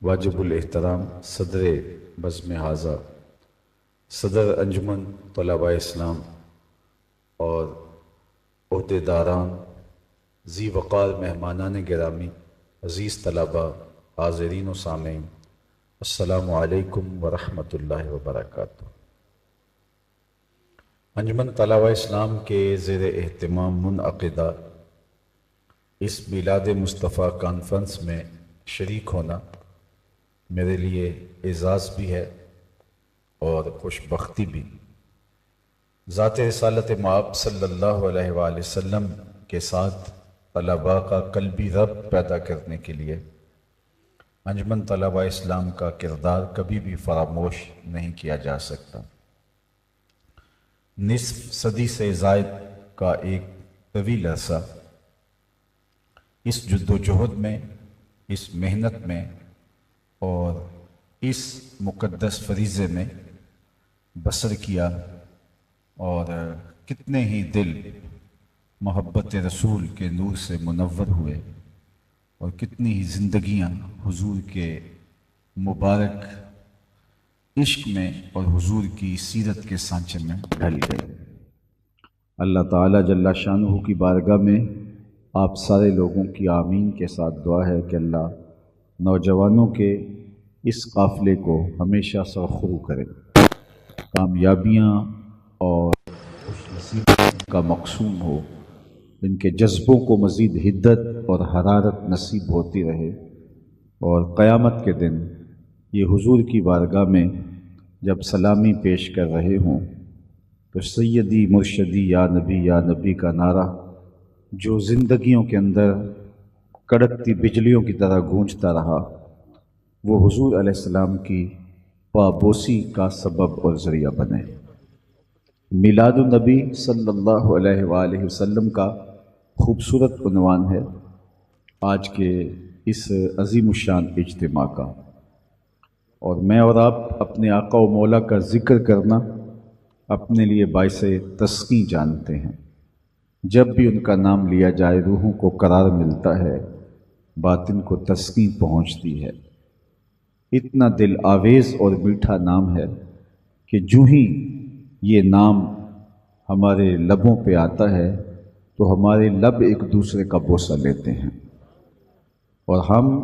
वाजिबुल एहतराम सदर बज़्म हाज़ा सदर अंजुमन तलबा इस्लाम और ओहदेदारान ज़ी वक़ार मेहमानान गिरामी अज़ीज़ तलबा हाज़रीन व सामीन अस्सलामु अलैकुम व रहमतुल्लाहि व बरकातुहू। अंजुमन तलबा इस्लाम के ज़ेर एहतमाम मुनअक़िदा इस मिलाद मुस्तफ़ा कॉन्फ्रेंस में शरीक होना मेरे लिए एज़ाज़ भी है और खुशबख्ती भी। ज़ात रिसालत मआब सल्लल्लाहु अलैहि वसल्लम के साथ तलबा का कल्बी रब्त पैदा करने के लिए अंजुमन तलबा इस्लाम का किरदार कभी भी फरामोश नहीं किया जा सकता। निस्फ सदी से ज़ायद का एक तवील अरसा इस जद्दोजहद में, इस मेहनत में और इस मुक़द्दस फरीज़े में बसर किया और कितने ही दिल मोहब्बत रसूल के नूर से मुनव्वर हुए और कितनी ही ज़िंदगियाँ हुजूर के मुबारक इश्क में और हुजूर की सीरत के सांचे में ढल गए। अल्लाह ताला जल्ला शानुहु की बारगाह में आप सारे लोगों की आमीन के साथ दुआ है कि अल्लाह नौजवानों के इस काफ़िले को हमेशा सरखुरू करे, कामयाबियाँ और खुशनसीबी का मक़सूम हो, इनके जज्बों को मज़ीद हिद्दत और हरारत नसीब होती रहे और क़यामत के दिन ये हुजूर की बारगाह में जब सलामी पेश कर रहे हों तो सैयदी मुर्शदी या नबी का नारा जो ज़िंदगियों के अंदर कड़कती बिजलियों की तरह गूंजता रहा, वो हुजूर अलैहिस्सलाम की पाबोसी का सबब और ज़रिया बने। मिलादुन नबी सल्लल्लाहु अलैहि वसल्लम का खूबसूरत उन्वान है आज के इस अज़ीमुश्शान इज्तिमा का, और मैं और आप अपने आका व मौला का ज़िक्र करना अपने लिए बाइसे तस्की जानते हैं। जब भी उनका नाम लिया जाए रूहों को करार मिलता है, बातिन को तस्की पहुँचती है। इतना दिल आवेज़ और मीठा नाम है कि जो ही ये नाम हमारे लबों पे आता है तो हमारे लब एक दूसरे का बोसा लेते हैं और हम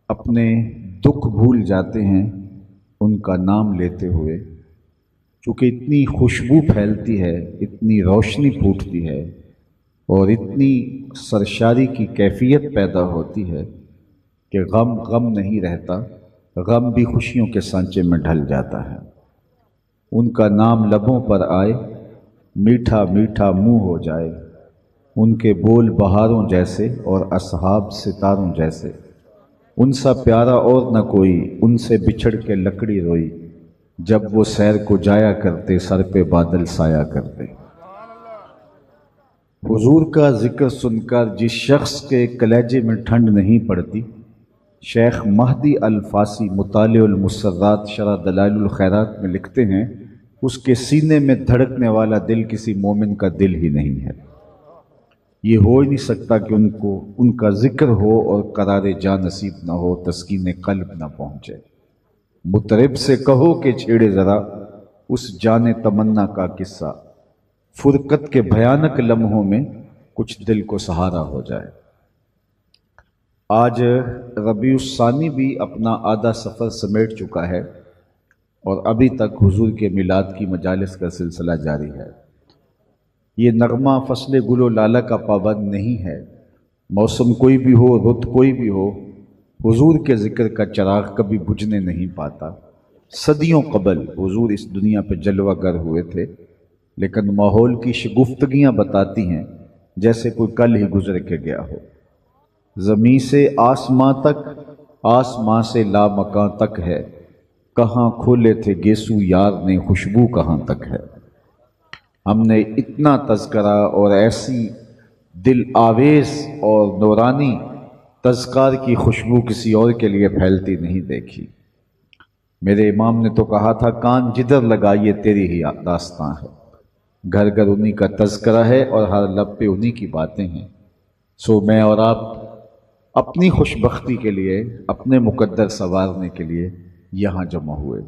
अपने दुख भूल जाते हैं उनका नाम लेते हुए। चूँकि इतनी खुशबू फैलती है, इतनी रोशनी फूटती है और इतनी सरशारी की कैफियत पैदा होती है कि गम गम नहीं रहता, गम भी खुशियों के सांचे में ढल जाता है। उनका नाम लबों पर आए, मीठा मीठा मुँह हो जाए, उनके बोल बहारों जैसे और असहाब सितारों जैसे। उनसा प्यारा और न कोई, उनसे बिछड़ के लकड़ी रोई, जब वो सैर को जाया करते सर पे बादल साया करते। हुजूर का जिक्र सुनकर जिस शख्स के कलेजे में ठंड नहीं पड़ती, शेख महदी अल-फासी मुतालिउल मुसर्रात शरह दलाइलुल खैरात में लिखते हैं, उसके सीने में धड़कने वाला दिल किसी मोमिन का दिल ही नहीं है। ये हो ही नहीं सकता कि उनका जिक्र हो और करारे जा नसीब ना हो, तस्कीन कल्ब ना पहुँचे। मुतरिब से कहो कि छेड़े ज़रा उस जाने तमन्ना का किस्सा, फुरकत के भयानक लम्हों में कुछ दिल को सहारा हो जाए। आज रबीउस्सानी भी अपना आधा सफ़र समेट चुका है और अभी तक हुजूर के मिलाद की मजालिस का सिलसिला जारी है। ये नगमा फसले गुलो लाला का पाबंद नहीं है। मौसम कोई भी हो, रुत कोई भी हो, हुजूर के ज़िक्र का चिराग कभी बुझने नहीं पाता। सदियों कबल हुजूर इस दुनिया पे जलवागर हुए थे, लेकिन माहौल की शगुफ्तगियाँ बताती हैं जैसे कोई कल ही गुजर के गया हो। ज़मीं से आसमां तक, आसमां से लामकां तक है, कहाँ खोले थे गेसू यार ने, खुशबू कहाँ तक है। हमने इतना तज़करा और ऐसी दिल आवेज़ और नूरानी तज़कार की खुशबू किसी और के लिए फैलती नहीं देखी। मेरे इमाम ने तो कहा था, कान जिधर लगाइए तेरी ही दास्तां है। घर घर उन्हीं का तज़करा है और हर लब पे उन्हीं की बातें हैं। सो मैं और आप अपनी खुशबख्ती के लिए, अपने मुकद्दर संवारने के लिए यहाँ जमा हुए।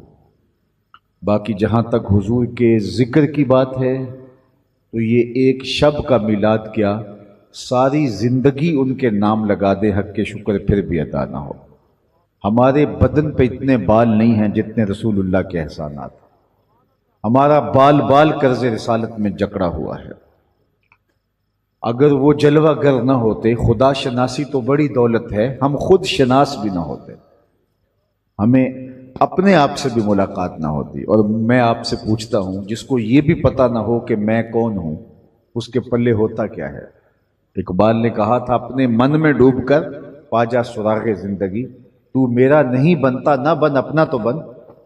बाकी जहाँ तक हुजूर के ज़िक्र की बात है तो ये एक शब का मिलाद क्या, सारी ज़िंदगी उनके नाम लगा दे हक़ के शुक्र फिर भी अदा ना हो। हमारे बदन पे इतने बाल नहीं हैं जितने रसूलुल्लाह के एहसानात। हमारा बाल बाल कर्ज़ रिसालत में जकड़ा हुआ है। अगर वो जलवागर न होते, खुदा शनासी तो बड़ी दौलत है, हम खुद शनास भी ना होते, हमें अपने आप से भी मुलाकात ना होती। और मैं आपसे पूछता हूं, जिसको ये भी पता ना हो कि मैं कौन हूं, उसके पल्ले होता क्या है? इकबाल ने कहा था, अपने मन में डूबकर पाजा सुरागे जिंदगी, तू मेरा नहीं बनता ना बन, अपना तो बन।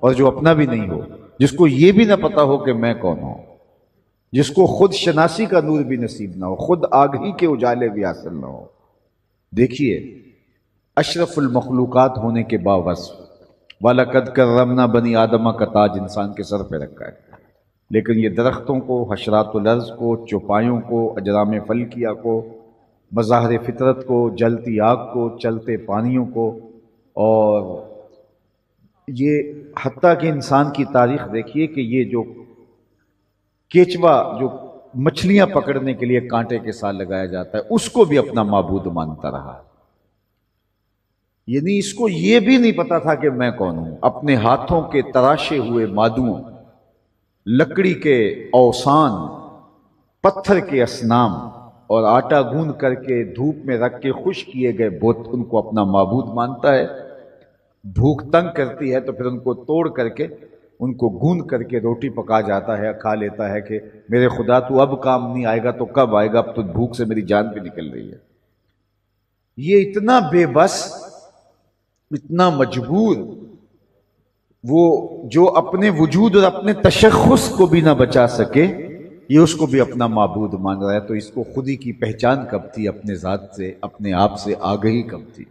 और जो अपना भी नहीं हो, जिसको ये भी ना पता हो कि मैं कौन हूं, जिसको खुद शनासी का नूर भी नसीब ना हो, खुद आग ही के उजाले भी हासिल ना हो। देखिए, अशरफुल मखलूकात होने के बावजूद वलक़द करमना बनी आदमा का ताज इंसान के सर पे रखा है, लेकिन ये दरख्तों को, हशरातुल अर्ज़ को, चौपायों को, अजराम फल्किया को, मज़ाहर फितरत को, जलती आग को, चलते पानियों को, और ये हत्ता कि इंसान की तारीख देखिए कि ये जो केचवा, जो मछलियां पकड़ने के लिए कांटे के साथ लगाया जाता है, उसको भी अपना माबूद मानता रहा। यानी इसको ये भी नहीं पता था कि मैं कौन हूं। अपने हाथों के तराशे हुए मादुओं, लकड़ी के औसान, पत्थर के असनाम और आटा गूंद करके धूप में रख के खुश किए गए बुत, उनको अपना माबूद मानता है। भूख तंग करती है तो फिर उनको तोड़ करके, उनको गूंद करके रोटी पका जाता है, खा लेता है कि मेरे खुदा तू अब काम नहीं आएगा तो कब आएगा, अब तो भूख से मेरी जान भी निकल रही है। ये इतना बेबस, इतना मजबूर, वो जो अपने वजूद और अपने तशख्खुस को भी ना बचा सके, ये उसको भी अपना माबूद मान रहा है। तो इसको खुद ही की पहचान कब थी, अपने ज़ात से, अपने आप से आगही कब थी?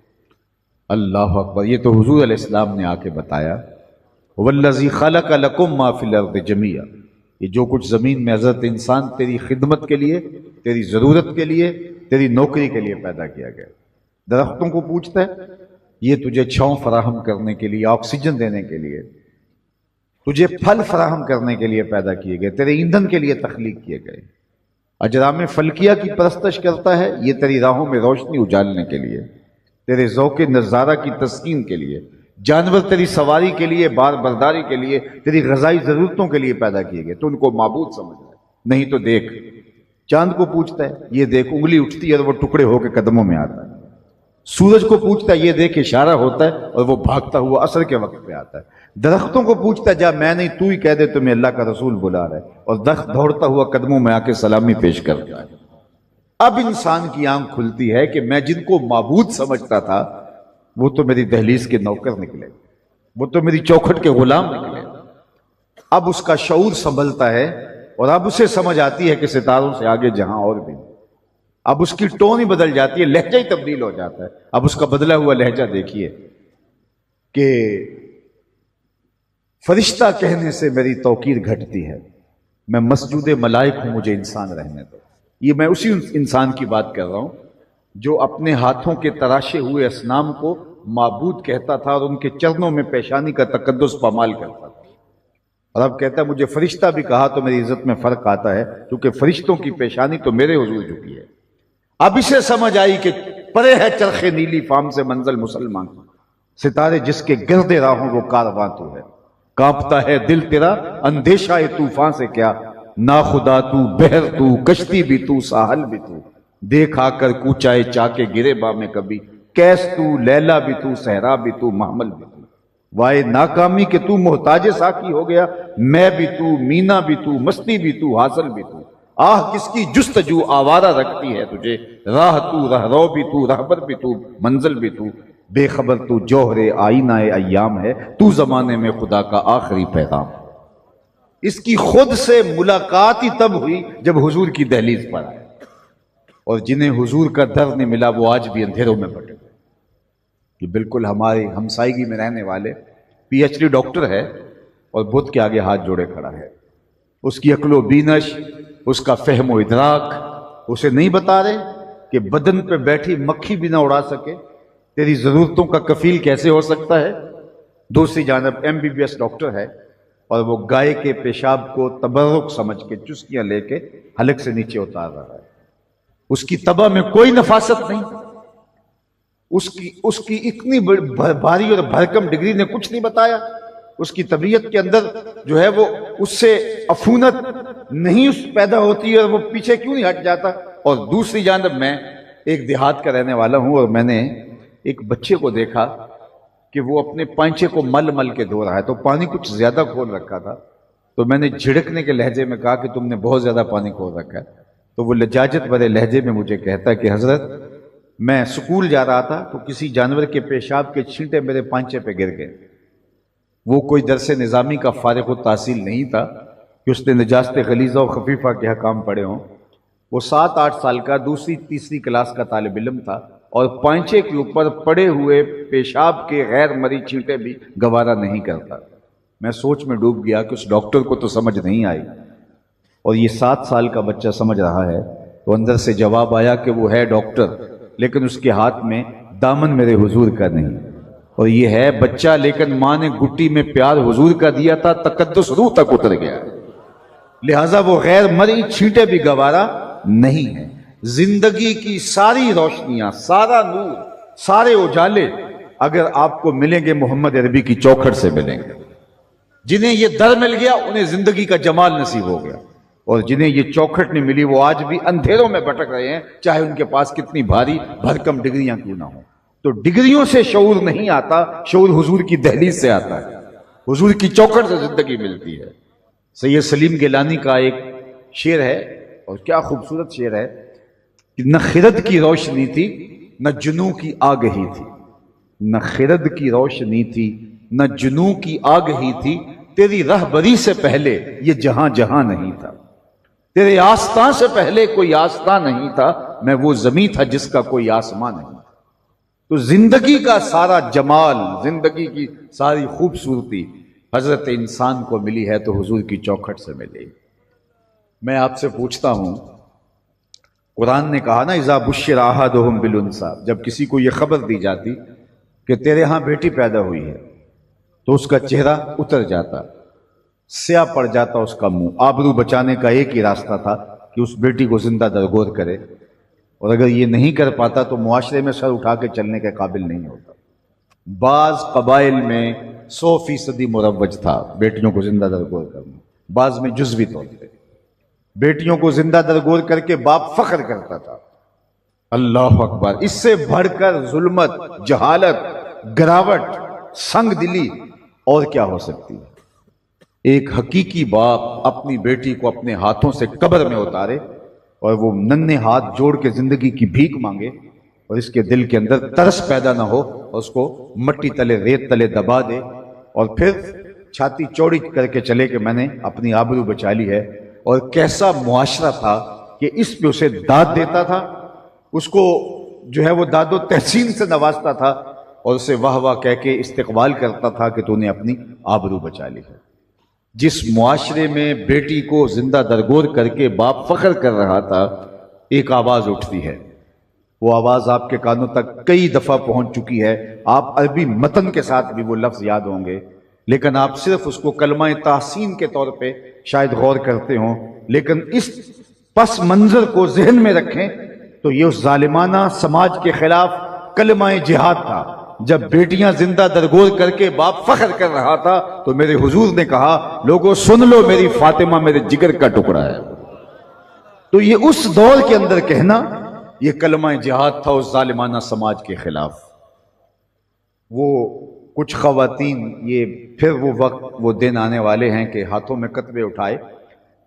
अल्लाह अकबर। ये तो हुजूर अलैहिस्सलाम ने आके बताया, वल्लज़ी खलक़ लकुम मा फिल अर्दि जमीआ, ये जो कुछ ज़मीन में हज़रत इंसान तेरी खिदमत के लिए, तेरी ज़रूरत के लिए, तेरी नौकरी के लिए पैदा किया गया। दरख्तों को पूछता है, ये तुझे छांव फराहम करने के लिए, ऑक्सीजन देने के लिए, तुझे फल फराहम करने के लिए पैदा किए गए, तेरे ईंधन के लिए तख्लीक किए गए। अजराम फल्किया की परस्तश करता है, ये तेरी राहों में रोशनी उजालने के लिए, तेरे ज़ौक़े नज़ारा की तस्कीन के लिए। जानवर तेरी सवारी के लिए, बार बर्दारी के लिए, तेरी ग़ज़ाई ज़रूरतों के लिए पैदा किए गए, तो उनको माबूद समझ रहा है। नहीं तो देख, चांद को पूछता है, ये देख उंगली उठती है और वो टुकड़े होकर कदमों में आता है। सूरज को पूछता है, ये देख इशारा होता है और वो भागता हुआ असर के वक्त पे आता है। दरख्तों को पूछता है, जा मैं नहीं तू ही कह दे तुम्हें अल्लाह का रसूल बुला रहा है, और दरख्त दौड़ता हुआ कदमों में आके सलामी पेश करता है। अब इंसान की आंख खुलती है कि मैं जिनको माबूद समझता था वो तो मेरी दहलीज के नौकर निकले, वो तो मेरी चौखट के गुलाम निकले। अब उसका शऊर संभलता है और अब उसे समझ आती है कि सितारों से आगे जहां और भी। अब उसकी टोन ही बदल जाती है, लहजा ही तब्दील हो जाता है। अब उसका बदला हुआ लहजा देखिए कि फरिश्ता कहने से मेरी तौकीर घटती है, मैं मस्जूद मलाइक हूं, मुझे इंसान रहने दो। ये मैं उसी इंसान की बात कर रहा हूं जो अपने हाथों के तराशे हुए असनाम को माबूद कहता था और उनके चरणों में पेशानी का तकद्दुस पामाल करता था। और अब कहता है, मुझे फरिश्ता भी कहा तो मेरी इज्जत में फर्क आता है, क्योंकि फरिश्तों की पेशानी तो मेरे हुजूर झुकी है। अब इसे समझ आई कि परे है चरखे नीली फाम से मंजिल मुसलमान, सितारे जिसके गिरदे राहों वो कारवां तू है। कांपता है दिल तेरा अंदेशा ए तूफान से क्या, ना खुदा तू, बहर तू, कश्ती भी तू, साहल भी तू। देख आकर कूचाए चाके गिरे बा में कभी, कैस तू, लैला भी तू, सहरा भी तू, महमल भी तू। वाए नाकामी के तू मोहताज साकी हो गया, मैं भी तू, मीना भी तू, मस्ती भी तू, हासिल भी तू। आह किसकी जुस्तजू आवारा रखती है तुझे, राह तू, रहरो भी तू, रहबर भी तू, मंजिल भी तू। बेखबर तू जौहरे आईना अय्याम है, तू जमाने में खुदा का आखिरी पैगाम। इसकी खुद से मुलाकात ही तब हुई जब हुजूर की दहलीज पर आए, और जिन्हें हुजूर का दर नहीं मिला वो आज भी अंधेरों में बटे। कि बिल्कुल हमारी हमसायगी में रहने वाले पीएचडी डॉक्टर है और बुत के आगे हाथ जोड़े खड़ा है। उसकी अक्लो बीनश, उसका फहमो इदराक उसे नहीं बता रहे कि बदन पे बैठी मक्खी भी ना उड़ा सके, तेरी जरूरतों का कफील कैसे हो सकता है? दूसरी जानब MBBS डॉक्टर है और वो गाय के पेशाब को तबर्रुक समझ के चुस्कियां लेके हलक से नीचे उतार रहा है। उसकी तबा में कोई नफासत नहीं, उसकी इतनी भारी और भरकम डिग्री ने कुछ नहीं बताया। उसकी तबीयत के अंदर जो है वो उससे अफूनत नहीं उस पैदा होती और वो पीछे क्यों नहीं हट जाता। और दूसरी जानब मैं एक देहात का रहने वाला हूं और मैंने एक बच्चे को देखा कि वो अपने पांचे को मल मल के धो रहा है, तो पानी कुछ ज्यादा खोल रखा था। तो मैंने झिड़कने के लहजे में कहा कि तुमने बहुत ज्यादा पानी खोल रखा है। तो वो लजाजत भरे लहजे में मुझे कहता कि हजरत, मैं स्कूल जा रहा था तो किसी जानवर के पेशाब के छींटे मेरे पांचे पे गिर गए। वो कोई दरस निज़ामी का फारिग तहसील नहीं था कि उसने निजास्त गलीज़ा और खफीफा के हकाम पढ़े हों। वो 7-8 साल का दूसरी तीसरी क्लास का तालिब इल्म था और पांचे के ऊपर पड़े हुए पेशाब के गैर मरी छींटे भी गवारा नहीं करता। मैं सोच में डूब गया कि उस डॉक्टर को तो समझ नहीं आई और ये 7 साल का बच्चा समझ रहा है। तो अंदर से जवाब आया कि वो है डॉक्टर, लेकिन उसके हाथ में दामन मेरे हुजूर का नहीं। और ये है बच्चा, लेकिन माँ ने गुट्टी में प्यार हुजूर का दिया था, तकद्दुस रूह तक उतर गया, लिहाजा वो गैर मरी छींटे भी गवारा नहीं है। जिंदगी की सारी रोशनियां, सारा नूर, सारे उजाले अगर आपको मिलेंगे मोहम्मद अरबी की चौखट से मिलेंगे। जिन्हें ये दर मिल गया उन्हें जिंदगी का जमाल नसीब हो गया, और जिन्हें ये चौखट नहीं मिली वो आज भी अंधेरों में भटक रहे हैं, चाहे उनके पास कितनी भारी भरकम डिग्रियां क्यों ना हो। तो डिग्रियों से शऊर नहीं आता, शऊर हुजूर की दहलीज से आता है, हुजूर की चौखट से जिंदगी मिलती है। सैयद सलीम गिलानी का एक शेर है और क्या खूबसूरत शेर है कि न खिरद की रोशनी थी न जुनू की आग ही थी, न खिरद की रोशनी थी न जुनू की आग ही थी, तेरी रहबरी से पहले ये जहां जहां नहीं था, तेरे आस्था से पहले कोई आस्था नहीं था, मैं वो जमीन था जिसका कोई आसमां नहीं था। तो जिंदगी का सारा जमाल, जिंदगी की सारी खूबसूरती हजरत इंसान को मिली है तो हुजूर की चौखट से मिली। मैं आपसे पूछता हूं, कुरान ने कहा ना, इज़ा बुश्शिरा अहदुहुम बिल उन्सा, जब किसी को यह खबर दी जाती कि तेरे यहां बेटी पैदा हुई है तो उसका चेहरा उतर जाता, स्याह पड़ जाता उसका मुंह। आबरू बचाने का एक ही रास्ता था कि उस बेटी को जिंदा दरगोर करे, और अगर ये नहीं कर पाता तो मुआशरे में सर उठा के चलने के काबिल नहीं होता। बाज कबाइल में 100% मुरव्वज था बेटियों को जिंदा दरगोर करना, बाज में जुज़वी तौर पे बेटियों को जिंदा दरगोर करके बाप फख्र करता था। अल्लाह अकबर, इससे बढ़कर जुल्मत, जहालत, गिरावट, संग दिली और क्या हो सकती है। एक हकीकी बाप अपनी बेटी को अपने हाथों से कब्र में उतारे और वो नन्हे हाथ जोड़ के जिंदगी की भीख मांगे और इसके दिल के अंदर तरस पैदा ना हो और उसको मट्टी तले, रेत तले दबा दे और फिर छाती चौड़ी करके चले कि मैंने अपनी आबरू बचा ली है। और कैसा मुआशरा था कि इस पे उसे दाद देता था, उसको जो है वो दादो तहसीन से नवाजता था और उसे वाह वाह कह के इस्तेकबाल करता था कि तूने अपनी आबरू बचा ली है। जिस मुआशरे में बेटी को जिंदा दरगोर करके बाप फख्र कर रहा था, एक आवाज उठती है। वो आवाज आपके कानों तक कई दफा पहुंच चुकी है। आप अरबी मतन के साथ भी वो लफ्ज याद होंगे, लेकिन आप सिर्फ उसको कलमाए ताहसीन के तौर पे शायद गौर करते हो। लेकिन इस पस मंजर को जहन में रखें तो ये उस जालिमाना समाज के खिलाफ कलमाए जिहाद था। जब बेटियां जिंदा दरगोर करके बाप फख्र कर रहा था तो मेरे हुजूर ने कहा, लोगों सुन लो, मेरी फातिमा मेरे जिगर का टुकड़ा है। तो ये उस दौर के अंदर कहना, ये कलमा जिहाद था उस जालिमाना समाज के खिलाफ। वो कुछ खवातीन, ये फिर वो वक्त, वो दिन आने वाले हैं कि हाथों में कतबे उठाए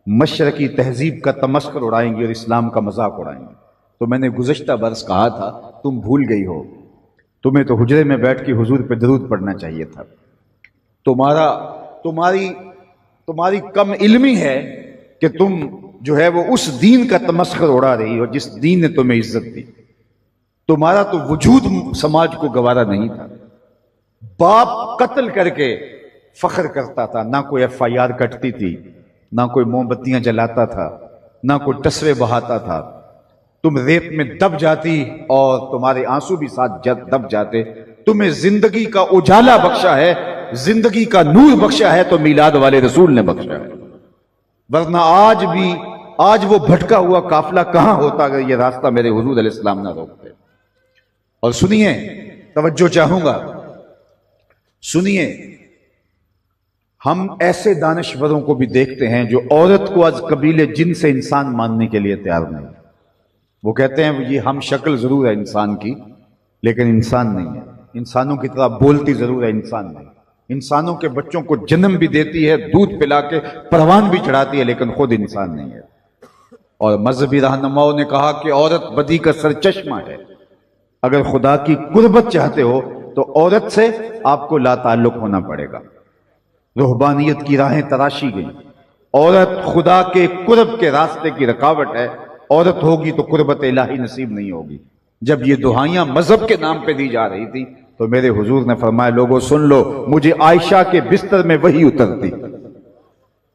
मशरकी तहजीब का तमस्कर उड़ाएंगे और इस्लाम का मजाक उड़ाएंगे। तो मैंने गुज़श्ता बरस कहा था, तुम भूल गई हो, तुम्हें तो हुजरे में बैठ के हुजूर पे दरूद पढ़ना चाहिए था। तुम्हारी कम इल्मी है कि तुम जो है वो उस दीन का तमस्खर उड़ा रही हो जिस दीन ने तुम्हें इज्जत दी। तुम्हारा तो वजूद समाज को गवारा नहीं था। बाप कत्ल करके फख्र करता था, ना कोई FIR कटती थी, ना कोई मोमबत्तियां जलाता था, ना कोई तस्वे बहाता था। तुम रेत में दब जाती और तुम्हारे आंसू भी साथ दब जाते। तुम्हें जिंदगी का उजाला बख्शा है, जिंदगी का नूर बख्शा है तो मीलाद वाले रसूल ने बख्शा है। वरना आज वो भटका हुआ काफिला कहां होता अगर ये रास्ता मेरे हुजूर अलैहिस्सलाम ना रोकते। और सुनिए, तवज्जो चाहूंगा, सुनिए, हम ऐसे दानिशवरों को भी देखते हैं जो औरत को आज कबीले जिन से इंसान मानने के लिए तैयार नहीं। वो कहते हैं ये हम शक्ल जरूर है इंसान की, लेकिन इंसान नहीं है। इंसानों की तरह बोलती जरूर है, इंसान नहीं। इंसानों के बच्चों को जन्म भी देती है, दूध पिला के परवान भी चढ़ाती है, लेकिन खुद इंसान नहीं है। और मजहबी रहनुमाओं ने कहा कि औरत बदी का सरचश्मा है। अगर खुदा की कुर्बत चाहते हो तो औरत से आपको लाताल्लुक होना पड़ेगा। रूहबानियत की राहें तराशी गई। औरत खुदा के कुर्ब के रास्ते की रुकावट है। औरत होगी तो कुर्बत इलाही नसीब नहीं होगी। जब ये दुहाइयां मजहब के नाम पे दी जा रही थी तो मेरे हुजूर ने फरमाया, लोगों सुन लो, मुझे आयशा के बिस्तर में वही उतरती।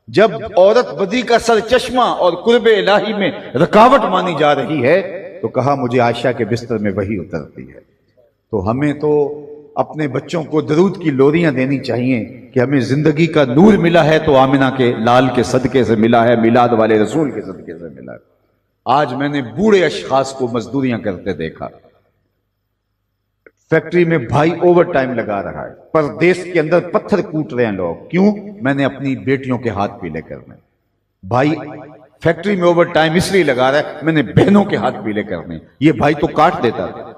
जब औरत बदी का सरचश्मा और कुर्ब इलाही में रुकावट मानी जा रही है तो कहा मुझे आयशा के बिस्तर में वही उतरती है। तो हमें तो अपने बच्चों को दरूद की लोरियां देनी चाहिए कि हमें जिंदगी का नूर मिला है तो आमिना के लाल के सदके से मिला है, मिलाद वाले रसूल के सदके से मिला है। आज मैंने बूढ़े अशखास को मजदूरियां करते देखा। फैक्ट्री में भाई ओवर टाइम लगा रहा है, परदेश के अंदर पत्थर कूट रहे हैं लोग। क्यों? मैंने अपनी बेटियों के हाथ पीले करने। भाई फैक्ट्री में ओवर टाइम इसलिए लगा रहा है, मैंने बहनों के हाथ पीले करने। ये भाई तो काट देता था,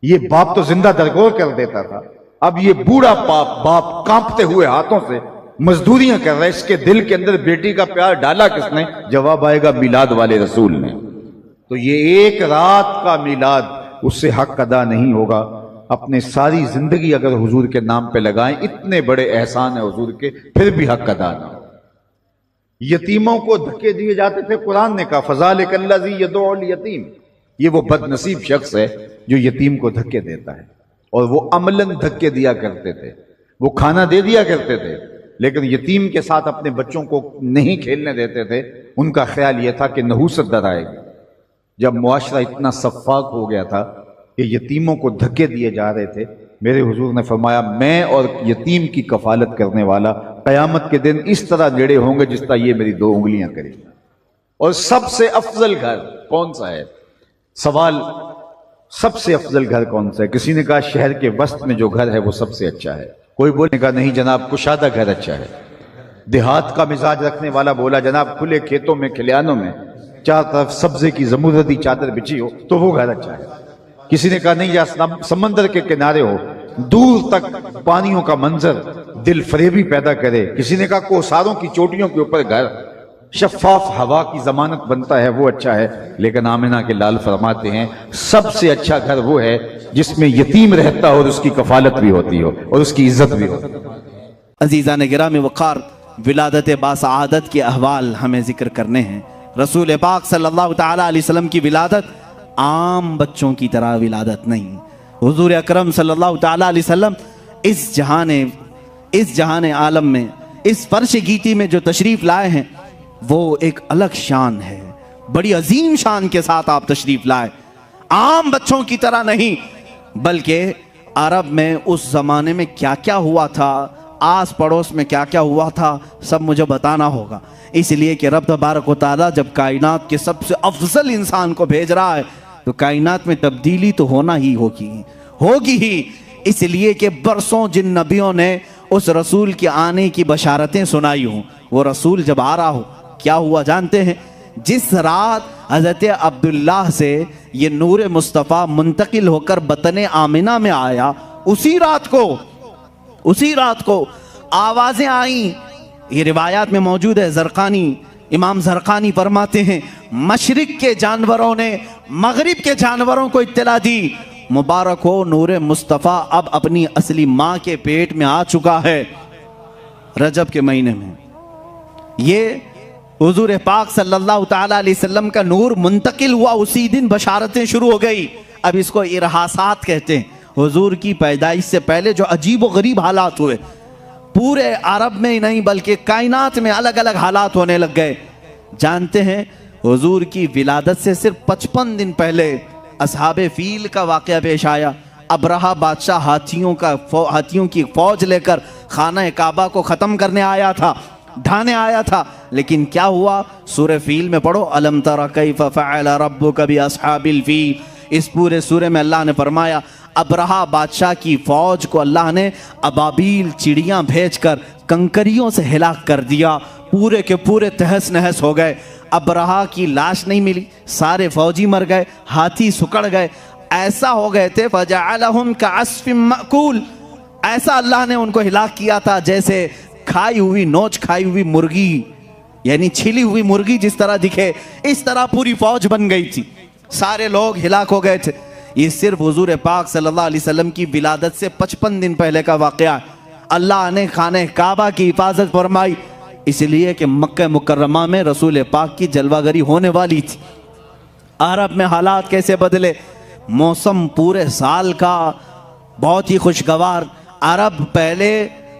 ये बाप तो जिंदा दरगोर कर देता था। अब ये बूढ़ा बाप कांपते हुए हाथों से मजदूरियां कर रहा है। इसके दिल के अंदर बेटी का प्यार डाला किसने? जवाब आएगा मिलाद वाले रसूल ने। तो ये एक रात का मिलाद उससे हक अदा नहीं होगा। अपने सारी जिंदगी अगर हुजूर के नाम पे लगाएं, इतने बड़े एहसान है हुजूर के, फिर भी हक अदा ना हो। यतीमों को धक्के दिए जाते थे। कुरान ने कहा फज़ालिक अल्लज़ी यदउल यतीम, ये वो बदनसीब शख्स है जो यतीम को धक्के देता है। और वो अमलन धक्के दिया करते थे, वो खाना दे दिया करते थे, लेकिन यतीम के साथ अपने बच्चों को नहीं खेलने देते थे। उनका ख्याल यह था कि नहूसत डराएगी। जब मुआशरा इतना सफ़ाक हो गया था कि यतीमों को धक्के दिए जा रहे थे, मेरे हुजूर ने फरमाया मैं और यतीम की कफालत करने वाला क़यामत के दिन इस तरह नेड़े होंगे जिस तरह ये मेरी 2 उंगलियां करेंगी। और सबसे अफजल घर कौन सा है? सवाल, सबसे अफजल घर कौन सा है? किसी ने कहा शहर के वस्त में जो घर है वो सबसे अच्छा है। कोई बोलने का नहीं जनाब कुशादा घर अच्छा है। देहात का मिजाज रखने वाला बोला जनाब खुले खेतों में खलियानों में चार तरफ सब्जे की जमुरदी चादर बिछी हो तो वो घर अच्छा है। किसी ने कहा नहीं या समंदर के किनारे हो, दूर तक पानियों का मंजर दिल फरेबी पैदा करे। किसी ने कहा कोसारों की चोटियों के ऊपर घर, शफाफ हवा की जमानत बनता है, वो अच्छा है। लेकिन आमिना के लाल फरमाते हैं सबसे अच्छा घर वो है जिसमें यतीम रहता हो और उसकी कफालत भी होती हो और उसकी इज्जत भी हो। अजीज़ान गिरामी वक़ार, विलादत बासआदत के अहवाल हमें जिक्र करने हैं। रसूल पाक सल्लल्लाहु ताला अलैहि वसल्लम की विलादत आम बच्चों की तरह विलादत नहीं। हुजूर अकरम सल्लल्लाहु ताला अलैहि वसल्लम इस जहान आलम में, इस फर्श गीती में जो तशरीफ लाए हैं वो एक अलग शान है। बड़ी अजीम शान के साथ आप तशरीफ लाए, आम बच्चों की तरह नहीं, बल्कि अरब में उस जमाने में क्या क्या हुआ था, आस पड़ोस में क्या क्या हुआ था, सब मुझे बताना होगा। इसलिए कि रब तबारक व तआला जब कायनात के सबसे अफजल इंसान को भेज रहा है तो कायनात में तब्दीली तो होना ही होगी ही। इसलिए कि बरसों जिन नबियों ने उस रसूल के आने की बशारतें सुनाई हों, वो रसूल जब आ रहा हो क्या हुआ जानते हैं? जिस रात हज़रत अब्दुल्लाह से ये नूर मुस्तफ़ा मुंतकिल होकर बतन आमिना में आया, उसी रात को आवाज़ें आईं। ये रिवायात में मौजूद है। इमाम ज़रक़ानी फरमाते हैं मशरिक के जानवरों ने मगरिब के जानवरों को इत्तला दी, मुबारक हो नूर मुस्तफ़ा अब अपनी असली माँ के पेट में आ चुका है। रजब के महीने में ये हुजूर पाक सल्लल्लाहु ताला अलैहि वसल्लम का नूर मुंतकिल हुआ, उसी दिन बशारतें शुरू हो गई। अब इसको इरहासात कहते हैं। हुजूर की पैदाइश से पहले जो अजीब व गरीब हालात हुए, पूरे अरब में ही नहीं बल्कि कायनात में अलग अलग हालात होने लग गए। जानते हैं हुजूर की विलादत से सिर्फ 55 दिन पहले असहाबे फील का वाक़या पेश आया। अबरहा बादशाह हाथियों की फौज लेकर खाना काबा को ख़त्म करने आया था, ढाने आया था। लेकिन क्या हुआ? सूरह फील में पढ़ो, अलम तरा कैफ फ़अल रब्बुका बि अस्हाबिल फील। इस पूरे सूरह में अल्लाह ने फरमाया अबरहा बादशाह की फौज को अल्लाह ने अबाबील चिड़ियाँ भेजकर कंकरियों से हिलाक कर दिया। पूरे के पूरे तहस नहस हो गए। अबरहा की लाश नहीं मिली, सारे फौजी मर गए, हाथी सुकड़ गए, ऐसा हो गए थे फजअलहुम कअस्फिम मअकूल। ऐसा अल्लाह ने उनको हिलाक किया था जैसे खाई हुई नोच खाई हुई मुर्गी, यानी छिली हुई मुर्गी जिस तरह दिखे, इस तरह पूरी फौज बन गई थी, सारे लोग हिलाक हो गए थे। ये सिर्फ हुजूर पाक सल्लल्लाहु अलैहि वसल्लम की विलादत से 55 दिन पहले का वाक़या है। अल्लाह ने खाने काबा की हिफाजत फरमाई इसलिए कि मक्का मुकर्रमा में रसूल पाक की जलवागरी होने वाली थी। अरब में हालात कैसे बदले, मौसम पूरे साल का बहुत ही खुशगवार। अरब पहले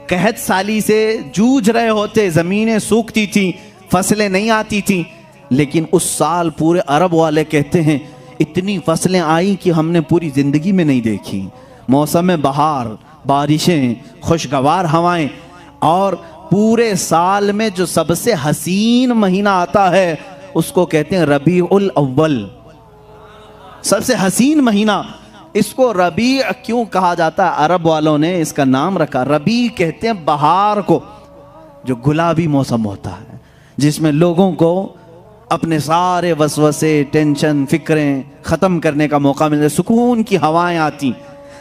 कहत साली से जूझ रहे होते, ज़मीनें सूखती थी, फसलें नहीं आती थी, लेकिन उस साल पूरे अरब वाले कहते हैं इतनी फसलें आई कि हमने पूरी ज़िंदगी में नहीं देखी। मौसम बहार, बारिशें, खुशगवार हवाएं, और पूरे साल में जो सबसे हसीन महीना आता है उसको कहते हैं रबीउल अव्वल, सबसे हसीन महीना। इसको रबी क्यों कहा जाता है? अरब वालों ने इसका नाम रखा, रबी कहते हैं बहार को, जो गुलाबी मौसम होता है जिसमें लोगों को अपने सारे वसवसे, टेंशन, फिक्रें ख़त्म करने का मौका मिलता है, सुकून की हवाएं आती,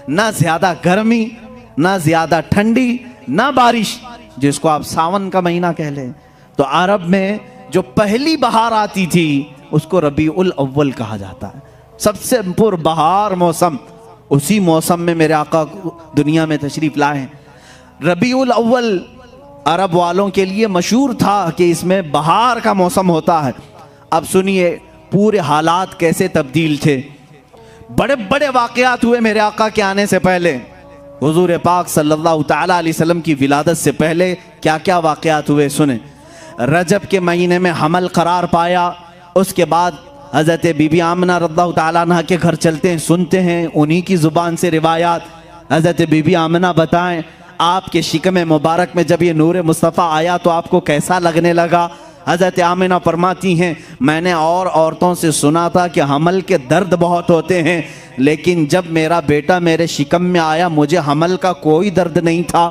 ना ज़्यादा गर्मी, ना ज़्यादा ठंडी, ना बारिश, जिसको आप सावन का महीना कह लें। तो अरब में जो पहली बहार आती थी उसको रबीउल अव्वल कहा जाता है, सबसे पुरबहार मौसम। उसी मौसम में मेरे आका दुनिया में तशरीफ़ लाए हैं। रबीउल अव्वल अरब वालों के लिए मशहूर था कि इसमें बहार का मौसम होता है। अब सुनिए पूरे हालात कैसे तब्दील थे। बड़े बड़े वाक़यात हुए मेरे आका के आने से पहले। हुजूर पाक सल्लल्लाहु ताला अलैहि वसल्लम की विलादत से पहले क्या क्या वाक़यात हुए सुने। रजब के महीने में हमल करार पाया। उसके बाद हज़रत बीबी आमना रज़ियल्लाहु ताला अन्हा के घर चलते हैं, सुनते हैं उन्हीं की ज़ुबान से रिवायात। हज़रत बीबी आमना बताएं आपके शिकम मुबारक में जब ये नूर मुस्तफ़ा आया तो आपको कैसा लगने लगा। हज़रत आमिना फरमाती हैं मैंने और औरतों से सुना था कि हमल के दर्द बहुत होते हैं, लेकिन जब मेरा बेटा मेरे शिकम में आया मुझे हमल का कोई दर्द नहीं था,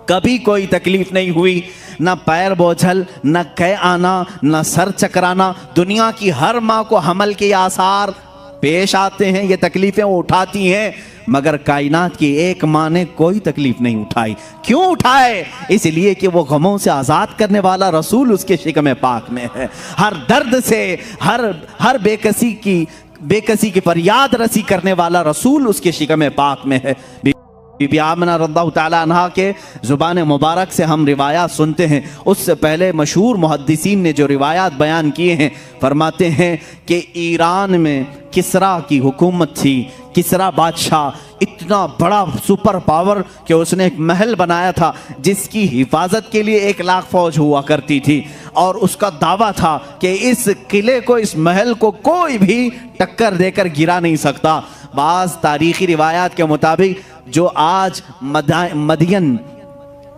कभी कोई तकलीफ नहीं हुई, ना पैर बोझल, ना कै आना, ना सर चकराना। दुनिया की हर माँ को हमल के आसार पेश आते हैं, ये तकलीफ़ें उठाती हैं, मगर कायनात की एक माँ ने कोई तकलीफ नहीं उठाई। क्यों उठाए? इसलिए कि वो गमों से आज़ाद करने वाला रसूल उसके शिकम पाक में है। हर दर्द से, हर बेकसी की फरियाद रसी करने वाला रसूल उसके शिकम पाक में है। बीबी आमना रज़ियल्लाहु ताला अन्हा के ज़ुबान मुबारक से हम रिवायात सुनते हैं। उससे पहले मशहूर मुहद्दिसीन ने जो रिवायात बयान किए हैं, फरमाते हैं कि ईरान में किसरा की हुकूमत थी। किसरा बादशाह इतना बड़ा सुपर पावर कि उसने एक महल बनाया था जिसकी हिफाजत के लिए 1 लाख फौज हुआ करती थी, और उसका दावा था कि इस किले को, इस महल को कोई भी टक्कर देकर गिरा नहीं सकता। बाज़ तारीख़ी रिवायात के मुताबिक जो आज मदियन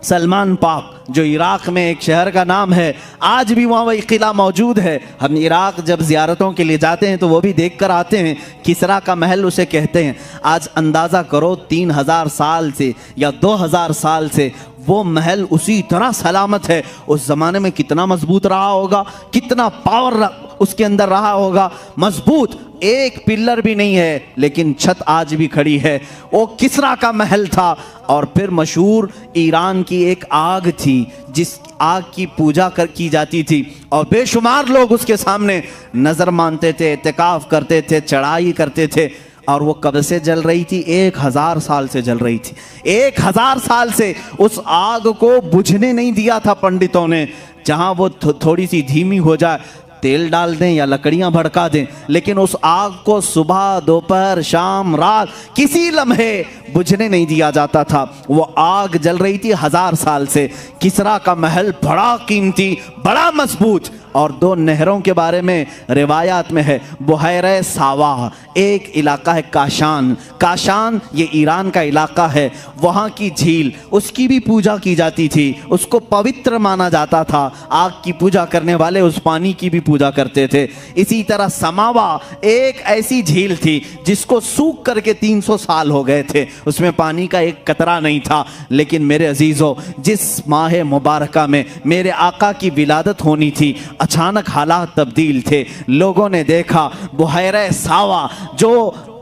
सलमान पाक, जो इराक़ में एक शहर का नाम है, आज भी वहाँ वही किला मौजूद है। हम इराक़ जब ज़ियारतों के लिए जाते हैं तो वो भी देख कर आते हैं। किसरा का महल उसे कहते हैं। आज अंदाज़ा करो 3000 साल से या 2000 साल से वो महल उसी तरह सलामत है। उस ज़माने में कितना मजबूत रहा होगा, कितना पावर उसके अंदर रहा होगा, मजबूत, एक पिलर भी नहीं है, लेकिन छत आज भी खड़ी है। वो किसरा का महल था। और फिर मशहूर ईरान की एक आग थी जिस आग की पूजा की जाती थी, और बेशुमार लोग उसके सामने नज़र मानते थे, इत्तिकाफ करते थे, चढ़ाई करते थे। और वो कब से जल रही थी? 1000 साल से जल रही थी। 1000 साल से उस आग को बुझने नहीं दिया था पंडितों ने। जहाँ वो थोड़ी सी धीमी हो जाए, तेल डाल दें या लकड़ियां भड़का दें, लेकिन उस आग को सुबह, दोपहर, शाम, रात किसी लम्हे बुझने नहीं दिया जाता था। वो आग जल रही थी 1000 साल से। किसरा का महल बड़ा कीमती, बड़ा मजबूत, और दो नहरों के बारे में रिवायात में है। बुहैरे सावा एक इलाका है काशान, काशान ये ईरान का इलाका है, वहाँ की झील उसकी भी पूजा की जाती थी, उसको पवित्र माना जाता था। आग की पूजा करने वाले उस पानी की भी पूजा करते थे। इसी तरह समावा एक ऐसी झील थी जिसको सूख करके 300 साल हो गए थे, उसमें पानी का एक कतरा नहीं था। लेकिन मेरे अजीजों, जिस माह मुबारका में मेरे आका की विलादत होनी थी, अचानक हालात तब्दील थे। लोगों ने देखा बुहैरे सावा जो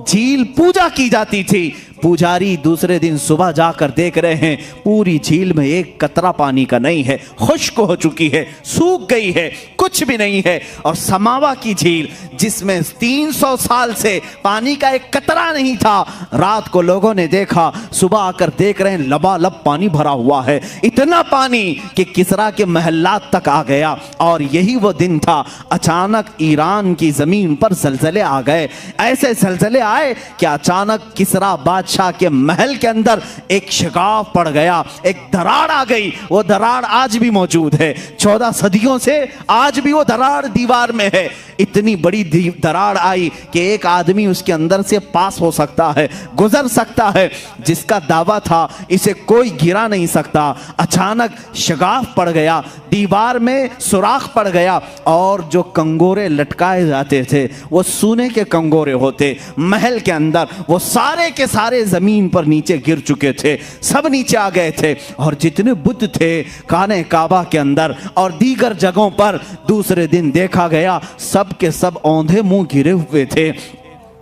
झील पूजा की जाती थी, पुजारी दूसरे दिन सुबह जाकर देख रहे हैं पूरी झील में एक कतरा पानी का नहीं है, खुश्क हो चुकी है, सूख गई है, कुछ भी नहीं है। और समावा की झील जिसमें 300 साल से पानी का एक कतरा नहीं था, रात को लोगों ने देखा, सुबह आकर देख रहे हैं लबालब पानी भरा हुआ है, इतना पानी कि किसरा के महल्लात तक आ गया। और यही वो दिन था, अचानक ईरान की जमीन पर जलजले आ गए। ऐसे जलजले आए कि अचानक किसरा बादशाह के महल के अंदर एक शिगाफ पड़ गया, एक दरार आ गई। वो दरार आज भी मौजूद है, 14 सदियों से आज भी वो दरार दीवार में है। इतनी बड़ी दरार आई कि एक आदमी उसके अंदर से पास हो सकता है, गुजर सकता है, जिसका दावा था इसे कोई गिरा नहीं सकता। अचानक शिगाफ पड़ गया, दीवार में सुराख पड़ गया, और जो कंगोरे लटकाए जाते थे वो सोने के कंगोरे होते महल के अंदर, वो सारे के सारे जमीन पर नीचे गिर चुके थे, सब नीचे आ गए थे। और जितने बुत थे खाने काबा के अंदर और दीगर जगहों पर, दूसरे दिन देखा गया सब के सब औंधे मुंह गिरे हुए थे,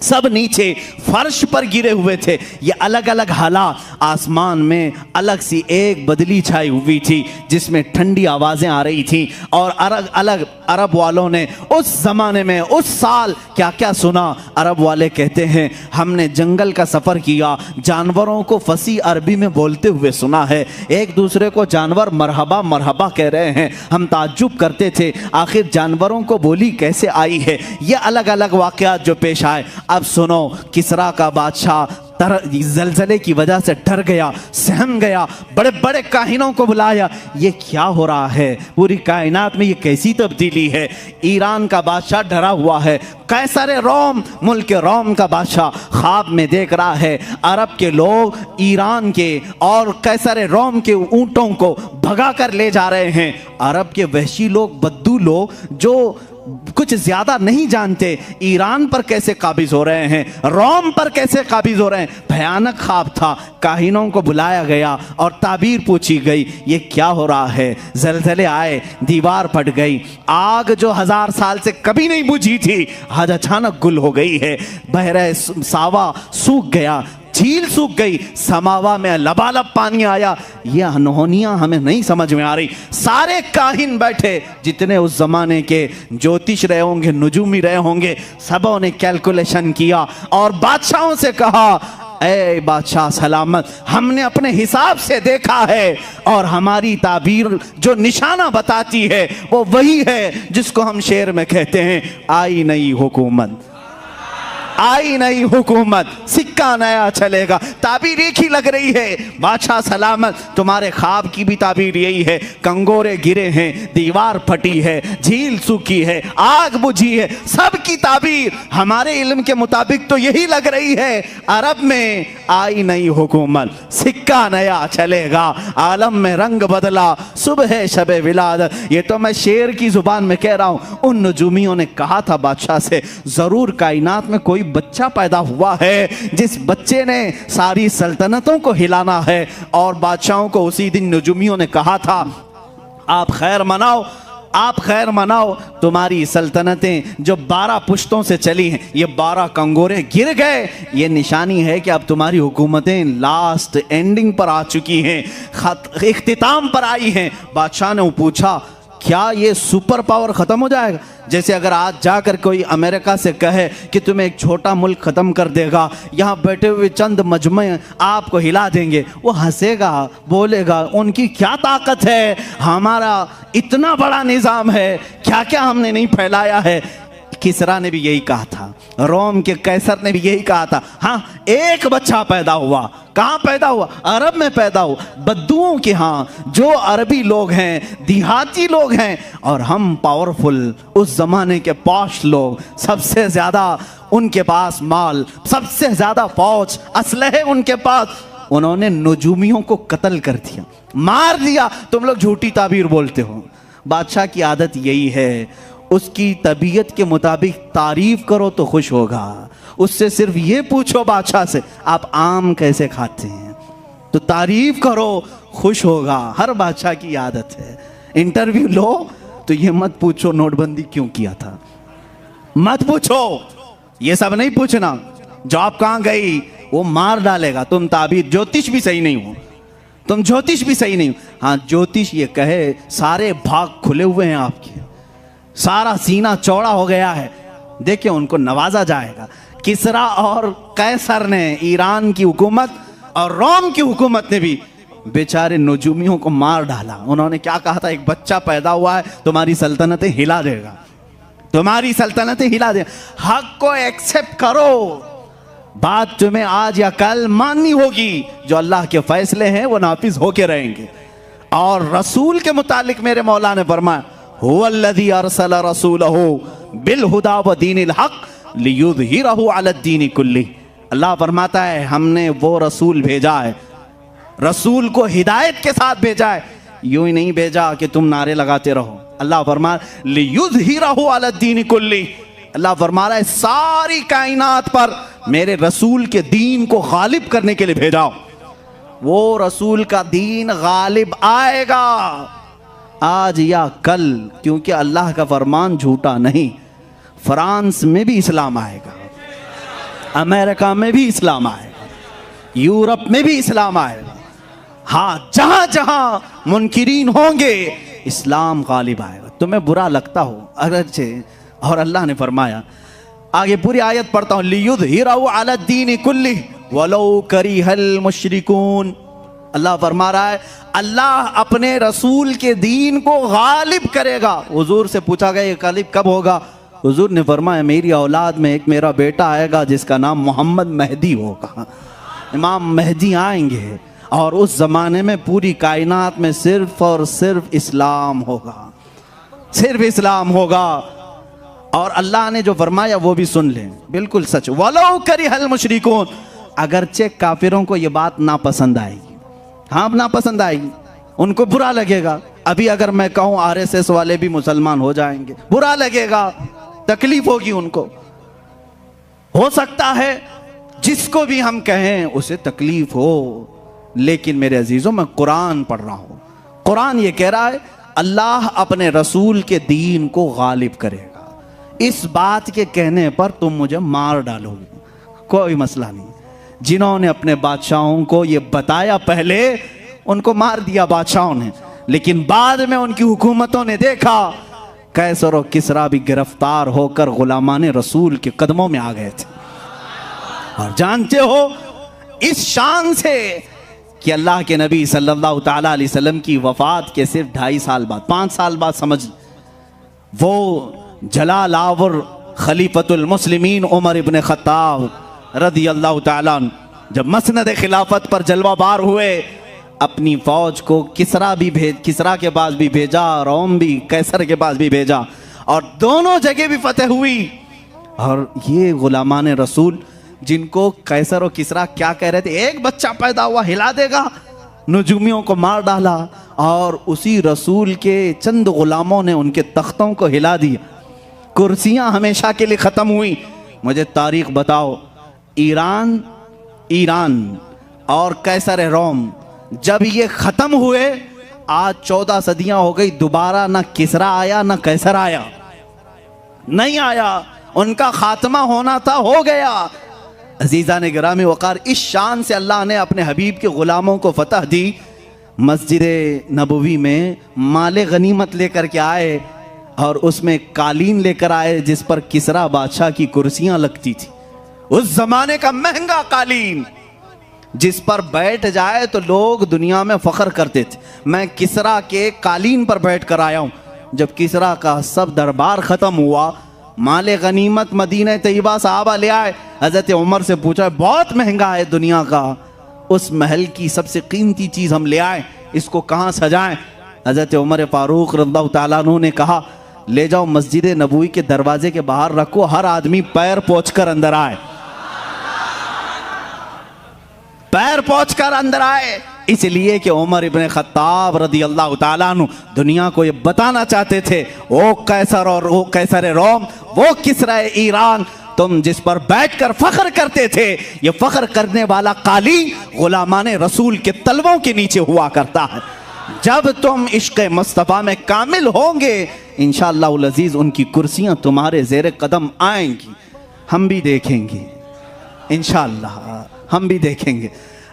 सब नीचे फर्श पर गिरे हुए थे। ये अलग अलग हालात, आसमान में अलग सी एक बदली छाई हुई थी जिसमें ठंडी आवाजें आ रही थी। और अलग अलग अरब वालों ने उस जमाने में उस साल क्या क्या सुना। अरब वाले कहते हैं हमने जंगल का सफर किया, जानवरों को फसी अरबी में बोलते हुए सुना है, एक दूसरे को जानवर मरहबा मरहबा कह रहे हैं। हम ताज्जुब करते थे आखिर जानवरों को बोली कैसे आई है। ये अलग अलग वाकयात जो पेश आए। अब सुनो, किसरा का बादशाह जलजले की वजह से डर गया, सहम गया, बड़े बड़े काहिनों को बुलाया, ये क्या हो रहा है, पूरी कायनात में ये कैसी तब्दीली है। ईरान का बादशाह डरा हुआ है, कैसर रोम, मुल्क रोम का बादशाह ख्वाब में देख रहा है अरब के लोग ईरान के और कैसर रोम के ऊंटों को भगा कर ले जा रहे हैं। अरब के वहशी लोग, बद्दू लोग जो कुछ ज्यादा नहीं जानते, ईरान पर कैसे काबिज हो रहे हैं, रोम पर कैसे काबिज हो रहे हैं। भयानक ख्वाब था। काहिनों को बुलाया गया और ताबीर पूछी गई, ये क्या हो रहा है। जलजले आए, दीवार फट गई, आग जो 1000 साल से कभी नहीं बुझी थी आज अचानक गुल हो गई है। बहरे सावा सूख गया, झील सूख गई, समावा में लबालब पानी आया। ये अनहोनियां हमें नहीं समझ में आ रही। सारे काहिन बैठे, जितने उस जमाने के ज्योतिष रहे होंगे, नुजूमी रहे होंगे, सबों ने कैलकुलेशन किया और बादशाहों से कहा, ऐ बादशाह सलामत, हमने अपने हिसाब से देखा है और हमारी ताबीर जो निशाना बताती है वो वही है जिसको हम शेर में कहते हैं, आई नई हुकूमत, आई नई हुकूमत, सिक्का नया चलेगा। ताबीर एक ही लग रही है, बादशाह सलामत, तुम्हारे ख्वाब की भी ताबीर यही है। कंगोरे गिरे हैं, दीवार फटी है, झील सूखी है, आग बुझी है, सब की ताबीर हमारे इल्म के मुताबिक तो यही लग रही है। अरब में आई नई हुकूमत, सिक्का नया चलेगा, आलम में रंग बदला, सुबह शबे विलादत। ये तो मैं शेर की जुबान में कह रहा हूं। उन नजूमियों ने कहा था बादशाह से, जरूर कायनात में कोई बच्चा पैदा हुआ है जिस बच्चे ने सारी सल्तनतों को हिलाना है। और बादशाहों को उसी दिन नजूमियों ने कहा था, आप खैर मनाओ, आप खैर मनाओ, तुम्हारी सल्तनतें जो 12 पुश्तों से चली हैं, ये 12 कंगोरे गिर गए। ये निशानी है कि अब तुम्हारी हुकूमतें लास्ट एंडिंग पर आ चुकी हैं, इख्तिताम पर आई हैं। बादशाह ने पूछा, क्या ये सुपर पावर खत्म हो जाएगा? जैसे अगर आज जाकर कोई अमेरिका से कहे कि तुम्हें एक छोटा मुल्क खत्म कर देगा, यहाँ बैठे हुए चंद मजमे आपको हिला देंगे, वो हंसेगा, बोलेगा उनकी क्या ताकत है, हमारा इतना बड़ा निज़ाम है, क्या क्या हमने नहीं फैलाया है। किसरा ने भी यही कहा था, रोम के कैसर ने भी यही कहा था। हाँ, एक बच्चा पैदा हुआ, कहाँ पैदा हुआ? अरब में पैदा हुआ, बद्दुओं के यहाँ, जो अरबी लोग हैं, देहाती लोग हैं, और हम पावरफुल, उस जमाने के पॉश लोग, सबसे ज्यादा उनके पास माल, सबसे ज्यादा फौज, असलहे उनके पास। उन्होंने नजूमियों को कत्ल कर दिया, मार दिया। तुम लोग झूठी ताबीर बोलते हो। बादशाह की आदत यही है, उसकी तबीयत के मुताबिक तारीफ करो तो खुश होगा। उससे सिर्फ ये पूछो बादशाह से, आप आम कैसे खाते हैं, तो तारीफ करो, खुश होगा। हर बादशाह की आदत है। इंटरव्यू लो तो ये मत पूछो नोटबंदी क्यों किया था, मत पूछो, ये सब नहीं पूछना। जॉब कहाँ गई, वो मार डालेगा। तुम ताबीर, ज्योतिष भी सही नहीं हो, तुम ज्योतिष भी सही नहीं हो। हाँ, ज्योतिष ये कहे सारे भाग खुले हुए हैं आपके, सारा सीना चौड़ा हो गया है, देखिए उनको नवाजा जाएगा। किसरा और कैसर ने, ईरान की हुकूमत और रोम की हुकूमत ने भी बेचारे नजूमियों को मार डाला। उन्होंने क्या कहा था? एक बच्चा पैदा हुआ है, तुम्हारी सल्तनतें हिला देगा, तुम्हारी सल्तनतें हिला दे। हक को एक्सेप्ट करो, बात तुम्हें आज या कल माननी होगी। जो अल्लाह के फैसले हैं वो नाफिज होके रहेंगे। और रसूल के मुतालिक मेरे मौला ने फरमाया, हुवल्लज़ी अरसला रसूलहू बिलहुदा व दीनिल हक लियुज़हिरहू अलद्दीनि कुल्ली। अल्लाह फरमाता है, हमने वो रसूल भेजा है, रसूल को हिदायत के साथ भेजा है, यूं ही नहीं भेजा कि तुम नारे लगाते रहो। अल्लाह फरमा लियुज़हिरहू अलद्दीनि कुल्ली। अल्लाह फरमा रहा है, सारी कायनात पर मेरे रसूल के दीन को गालिब करने के लिए भेजा। वो रसूल का दीन गालिब आएगा आज या कल, क्योंकि अल्लाह का फरमान झूठा नहीं। फ्रांस में भी इस्लाम आएगा, अमेरिका में भी इस्लाम आएगा, यूरोप में भी इस्लाम आएगा। हाँ, जहां जहां मुनकिरीन होंगे इस्लाम गालिब आएगा। तुम्हें बुरा लगता हो अगरचे, और अल्लाह ने फरमाया, आगे पूरी आयत पढ़ता हूं, लियुज़हिरहू अलद्दीनि कुल्ली वलौ करिहल मुशरिकून। अल्लाह फरमा रहा है, अल्लाह अपने रसूल के दीन को गालिब करेगा। हुजूर से पूछा गया ये गालिब कब होगा? हुजूर ने फरमाया, मेरी औलाद में एक मेरा बेटा आएगा जिसका नाम मोहम्मद मेहदी होगा। इमाम मेहदी आएंगे और उस जमाने में पूरी कायनात में सिर्फ और सिर्फ इस्लाम होगा, सिर्फ इस्लाम होगा। और अल्लाह ने जो फरमाया वो भी सुन लें, बिल्कुल सच। वलो करिहल मुशरिकून, अगरचे काफिरों को ये बात नापसंद आएगी, हाँ नापसंद आएगी, उनको बुरा लगेगा। अभी अगर मैं कहूं आरएसएस वाले भी मुसलमान हो जाएंगे, बुरा लगेगा, तकलीफ होगी उनको। हो सकता है जिसको भी हम कहें उसे तकलीफ हो, लेकिन मेरे अजीजों मैं कुरान पढ़ रहा हूं, कुरान ये कह रहा है अल्लाह अपने रसूल के दीन को गालिब करेगा। इस बात के कहने पर तुम मुझे मार डालोगे, कोई मसला नहीं। जिन्होंने अपने बादशाहों को ये बताया पहले, उनको मार दिया बादशाहों ने, लेकिन बाद में उनकी हुकूमतों ने देखा, कैसर और किसरा भी गिरफ्तार होकर गुलामान रसूल के कदमों में आ गए थे। और जानते हो इस शान से कि अल्लाह के नबी सल्लल्लाहु ताला अलैहि वसल्लम की वफात के सिर्फ 2.5 साल बाद, 5 साल बाद समझ, वो जलाल आवर खलीफतुल मुस्लिमीन उमर इब्न खत्ताब रदी अल्लाह ताला जब मसनद खिलाफत पर जलवाबार हुए, अपनी फौज को किसरा के पास भी भेजा, रोम भी कैसर के पास भी भेजा, और दोनों जगह भी फतेह हुई। और ये गुलामान रसूल जिनको कैसर और किसरा क्या कह रहे थे, एक बच्चा पैदा हुआ हिला देगा, नजूमियों को मार डाला, और उसी रसूल के चंद गुलामों ने उनके तख्तों को हिला दिया, कुर्सियां हमेशा के लिए खत्म हुई। मुझे तारीख बताओ, ईरान और कैसर रोम जब ये खत्म हुए, आज 14 सदियां हो गई, दोबारा ना किसरा आया ना कैसर आया, नहीं आया। उनका खात्मा होना था, हो गया। अजीज़ा ने गिरामी वक़ार, इस शान से अल्लाह ने अपने हबीब के ग़ुलामों को फतह दी। मस्जिद नबवी में माले गनीमत लेकर के आए और उसमें कालीन लेकर आए जिस पर किसरा बादशाह की कुर्सियां लगती थी, उस जमाने का महंगा कालीन जिस पर बैठ जाए तो लोग दुनिया में फख्र करते थे। मैं किसरा के कालीन पर बैठ कर आया हूं। जब किसरा का सब दरबार खत्म हुआ माले गनीमत मदीना तैयबा साहबा ले आए। हजरत उमर से पूछा बहुत महंगा है दुनिया का, उस महल की सबसे कीमती चीज हम ले आए, इसको कहाँ सजाएं? हजरत उमर फारूक रज़ियल्लाहु ताला अन्हु ने कहा ले जाओ मस्जिद नबवी के दरवाजे के बाहर रखो, हर आदमी पैर पोंछकर अंदर आए, पैर पोंछकर अंदर आए। इसलिए कि उमर इब्ने खत्ताब रज़ियल्लाहु ताला अन्हु दुनिया को ये बताना चाहते थे, वो कैसर और वो कैसर रोम, वो किसरा ईरान, तुम जिस पर बैठकर फख्र करते थे, ये फख्र करने वाला कालीन गुलामाने रसूल के तलवों के नीचे हुआ करता है। जब तुम इश्क मुस्तफ़ा में कामिल होंगे इंशाअल्लाह अज़ीज़ उनकी कुर्सियां तुम्हारे ज़ेरे कदम आएंगी, हम भी देखेंगे इंशाअल्लाह, हम भी देखेंगे।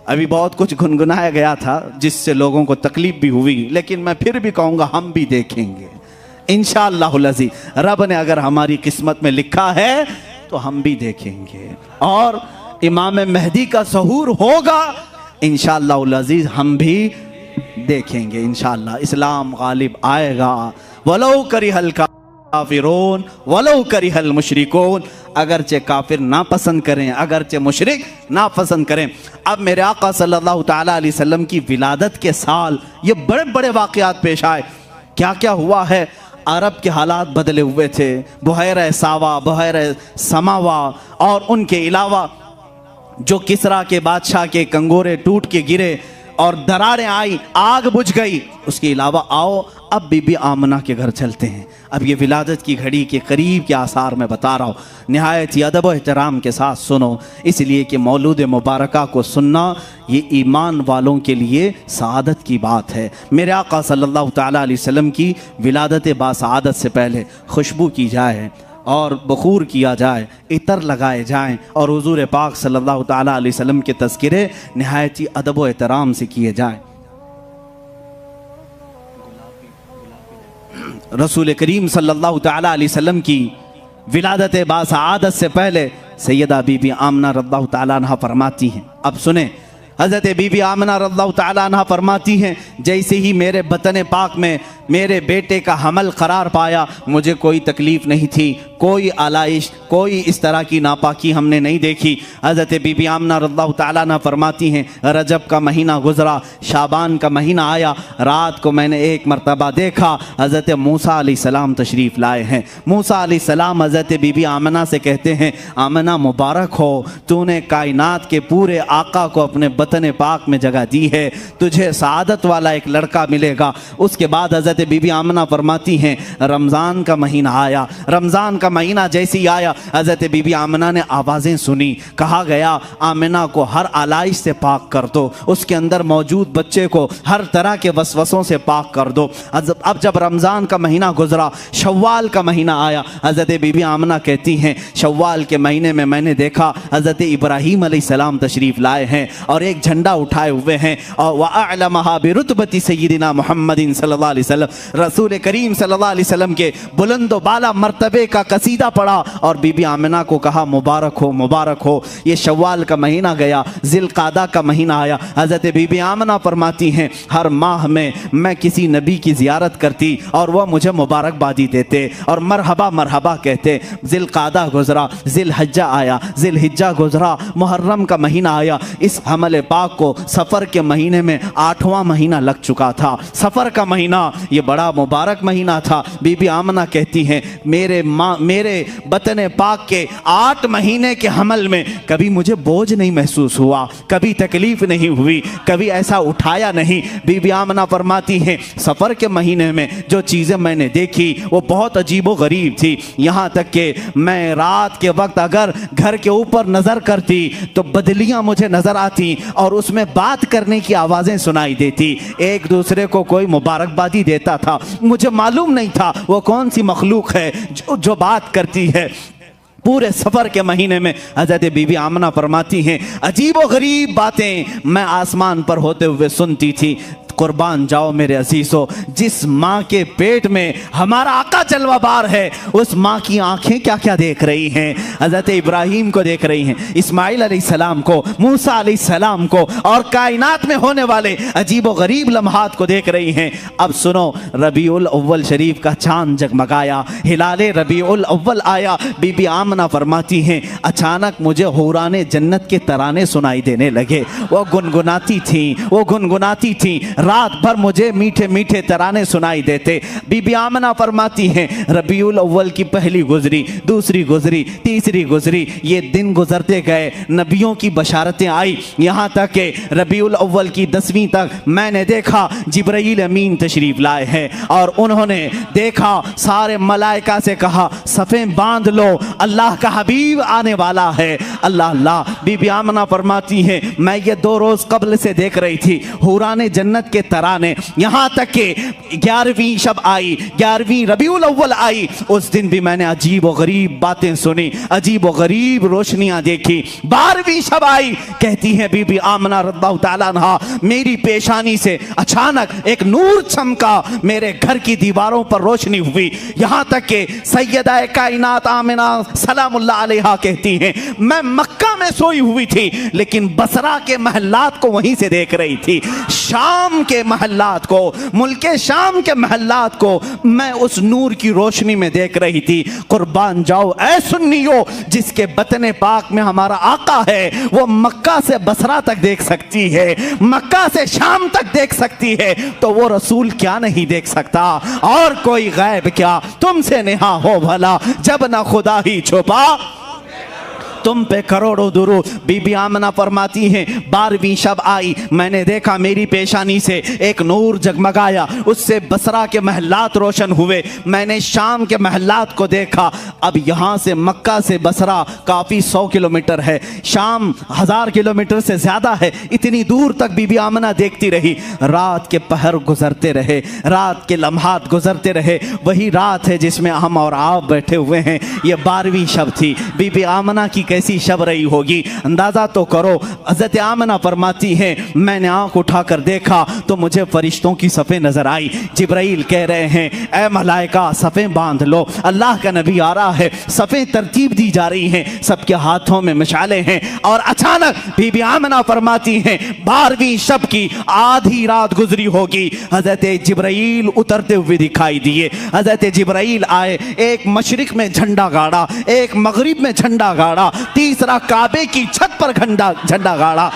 अभी बहुत कुछ गुनगुनाया गया था जिससे लोगों को तकलीफ भी हुई, लेकिन मैं फिर भी कहूँगा हम भी देखेंगे इंशाअल्लाह अज़ीज़। रब ने अगर हमारी किस्मत में लिखा है तो हम भी देखेंगे, और इमाम मेहदी का ज़हूर होगा इंशाअल्लाह अज़ीज़, हम भी देखेंगे इंशाअल्लाह। इस्लाम गालिब आएगा, वलो करिहल काफिरून वलो करिहल मुशरिकून, अगरचे काफिर ना पसंद करें, अगरचे मुशरिक ना पसंद करें। अब मेरे आका सल्लल्लाहु ताला अलैहि वसल्लम की विलादत के साल ये बड़े बड़े वाक़यात पेश आए। क्या क्या हुआ है? अरब के हालात बदले हुए थे, बुहैरा सावा, बुहैरा समावा, और उनके अलावा जो किसरा के बादशाह के कंगोरे टूट के गिरे और दरारें आई, आग बुझ गई। उसके अलावा आओ अब बीबी आमना के घर चलते हैं। अब ये विलादत की घड़ी के करीब के आसार मैं बता रहा हूँ, नहायत ही अदब व एहतराम के साथ सुनो, इसलिए कि मौलूद मुबारका को सुनना ये ईमान वालों के लिए सआदत की बात है। मेरे आका सल्लल्लाहु ताला अलैहि वसल्लम की विलादत बासआदत से पहले खुशबू की जाए और बखूर किया जाए, इतर लगाए जाएं, और हुजूर पाक सल्लल्लाहु ताला अलैहि वसल्लम के तज़किरे नहायत ही अदब व एहतराम से किए जाएं। रसूल करीम सल्लल्लाहु ताला अलैहि वसल्लम की विलादत बासआदत से पहले सैयदा बीबी आमना रज़ियल्लाहु ताला अन्हा फरमाती हैं, अब सुने, हज़रत बीबी आमना रज़ियल्लाहु ताला अन्हा फरमाती हैं, जैसे ही मेरे बतन पाक में मेरे बेटे का हमल करार पाया, मुझे कोई तकलीफ़ नहीं थी, कोई आलाइश, कोई इस तरह की नापाकी हमने नहीं देखी। हज़रत बीबी आमना रज़ियल्लाहु ताला अन्हा फरमाती हैं, रजब का महीना गुज़रा, शाबान का महीना आया, रात को मैंने एक मरतबा देखा हज़रत मूसा अलैहिस्सलाम तशरीफ़ लाए हैं। मूसा अलैहिस्सलाम हज़रत बीबी आमना से कहते हैं, आमना मुबारक हो, तूने कायनात के पूरे आका को अपने बतन पाक में जगह दी है, तुझे सआदत वाला एक लड़का मिलेगा। उसके बाद हज़रत बीबी आमना फरमाती हैं, रमज़ान का महीना आया, रमज़ान का महीना जैसे ही आया हज़रत बीबी आमना ने आवाज़ें सुनी, कहा गया आमना को हर आलाइश से पाक कर दो, उसके अंदर मौजूद बच्चे को हर तरह के वसवसों से पाक कर दो। अब जब रमज़ान का महीना गुजरा, शव्वाल का महीना आया, हज़रत बीबी आमना कहती हैं, शव्वाल के महीने में मैंने देखा हज़रत इब्राहीम अलैहिस्सलाम तशरीफ़ लाए हैं और एक झंडा उठाए हुए हैं, और वअअलमहा बिरुतबती सय्यिदिना मुहम्मदिन सल्लल्लाहु अलैहि वसल्लम, रसूल करीम सल्लल्लाहु अलैहि वसल्लम के बुलंद बाला मर्तबे का कसीदा पढ़ा और बीबी आमिना को कहा मुबारक हो, मुबारक हो। ये शव्वाल का महीना गया, ज़िलक़ादा का महीना आया। हज़रत बीबी आमिना फरमाती हैं, हर माह में मैं किसी नबी की ज़ियारत करती और वह मुझे मुबारकबादी देते और मरहबा मरहबा कहते। ज़िलक़ादा गुजरा, ज़िलहज्जा आया, ज़िलहिज्जा गुजरा, मुहर्रम का महीना आया। इस हमल पाक को सफ़र के महीने में 8वां महीना लग चुका था। सफ़र का महीना ये बड़ा मुबारक महीना था। बीबी आमना कहती हैं, मेरे बतन पाक के 8 महीने के हमल में कभी मुझे बोझ नहीं महसूस हुआ, कभी तकलीफ नहीं हुई, कभी ऐसा उठाया नहीं। बीबी आमना फरमाती हैं, सफ़र के महीने में जो चीज़ें मैंने देखी वो बहुत अजीबो गरीब थी, यहाँ तक कि मैं रात के वक्त अगर घर के ऊपर नज़र करती तो बदलियाँ मुझे नज़र आती और उसमें बात करने की आवाज़ें सुनाई देती। एक दूसरे को कोई मुबारकबादी देता था, मुझे मालूम नहीं था वो कौन सी मखलूक है जो बात करती है। पूरे सफ़र के महीने में हज़रत बीबी आमना फरमाती हैं, अजीब व गरीब बातें मैं आसमान पर होते हुए सुनती थी। कुर्बान जाओ मेरे अजीजों, जिस माँ के पेट में हमारा आका जलवाबार है, उस माँ की आंखें क्या क्या देख रही हैं। हज़रत इब्राहीम को देख रही हैं, इस्माइल अलैहिस्सलाम को, मूसा अलैहिस्सलाम को, और कायनात में होने वाले अजीब व गरीब लम्हात को देख रही हैं। अब सुनो, रबीउल अव्वल शरीफ का चांद जगमगाया, हिलाले रबीउल अव्वल आया। बीबी आमना फरमाती हैं, अचानक मुझे हुराने जन्नत के तराने सुनाई देने लगे। वो गुनगुनाती थी, रात भर मुझे मीठे मीठे तराने सुनाई देते। बीबी आमना फरमाती हैं, रबीउल अव्वल की पहली गुजरी, दूसरी गुजरी, तीसरी गुजरी, ये दिन गुजरते गए, नबियों की बशारतें आई, यहाँ तक कि रबीउल अव्वल की 10वीं तक मैंने देखा जिब्राईल अमीन तशरीफ लाए हैं, और उन्होंने देखा, सारे मलाइका से कहा सफ़ें बांध लो, अल्लाह का हबीब आने वाला है। अल्लाह अल्लाह। बीबी आमना फरमाती हैं, मैं ये 2 रोज़ कबल से देख रही थी हुराने जन्नत के तराने, यहाँ तक कि 11वीं शब आई, 11वीं रबीउल अव्वल आई, उस दिन भी मैंने अजीब व गरीब बातें सुनी, अजीब व गरीब रोशनियां देखी। 12वीं शब आई, कहती है बीबी आमना रज़ियल्लाहु ताला अन्हा, मेरी पेशानी से अचानक एक नूर चमका, मेरे घर की दीवारों पर रोशनी हुई, यहाँ तक कि सैयदा कायनात आमिना सलामुल्लाह अलैहा कहती हैं, मैं मक्का में सोई हुई थी, लेकिन बसरा के महल्लात को वहीं से देख रही थी, शाम के महल्लात को, मुल्के शाम के महल्लात को मैं उस नूर की रोशनी में देख रही थी। कुर्बान जाओ ऐ सुन्नियो, जिसके बतने पाक में हमारा आका है, वो मक्का से बसरा तक देख सकती है, मक्का से शाम तक देख सकती है, तो वो रसूल क्या नहीं देख सकता? और कोई गैब क्या तुमसे नेहा हो भला, जब ना खुदा ही छुपा तुम पे करोड़ों दुरूद। बीबी आमना फरमाती हैं, 12वीं शब आई, मैंने देखा मेरी पेशानी से एक नूर जगमगाया, उससे बसरा के महल्लात रोशन हुए, मैंने शाम के महल्लात को देखा। अब यहाँ से मक्का से बसरा काफ़ी 100 किलोमीटर है, शाम 1000 किलोमीटर से ज़्यादा है। इतनी दूर तक बीबी आमना देखती रही, रात के पहर गुजरते रहे, रात के लम्हात गुजरते रहे। वही रात है जिसमें हम और आप बैठे हुए हैं। ये 12वीं शब थी। बीबी आमना की कैसी शब रही होगी, अंदाजा तो करो। हज़रत आमना फरमाती हैं, मैंने आंख उठाकर देखा तो मुझे फरिश्तों की सफ़ें नजर आई। जिब्राइल कह रहे हैं, ए मलाइका सफ़ें बांध लो, अल्लाह का नबी आ रहा है। सफ़ें तरतीब दी जा रही हैं, सबके हाथों में मशाले हैं। और अचानक बीबी आमना फरमाती हैं, 12वीं शब की आधी रात गुजरी होगी, हज़रत जिब्राइल उतरते हुए दिखाई दिए। हज़रत जिब्राइल आए, एक मशरिक में झंडा गाड़ा, एक मगरिब में झंडा गाड़ा, तीसरा काबे की छत पर झंडा गाड़ा,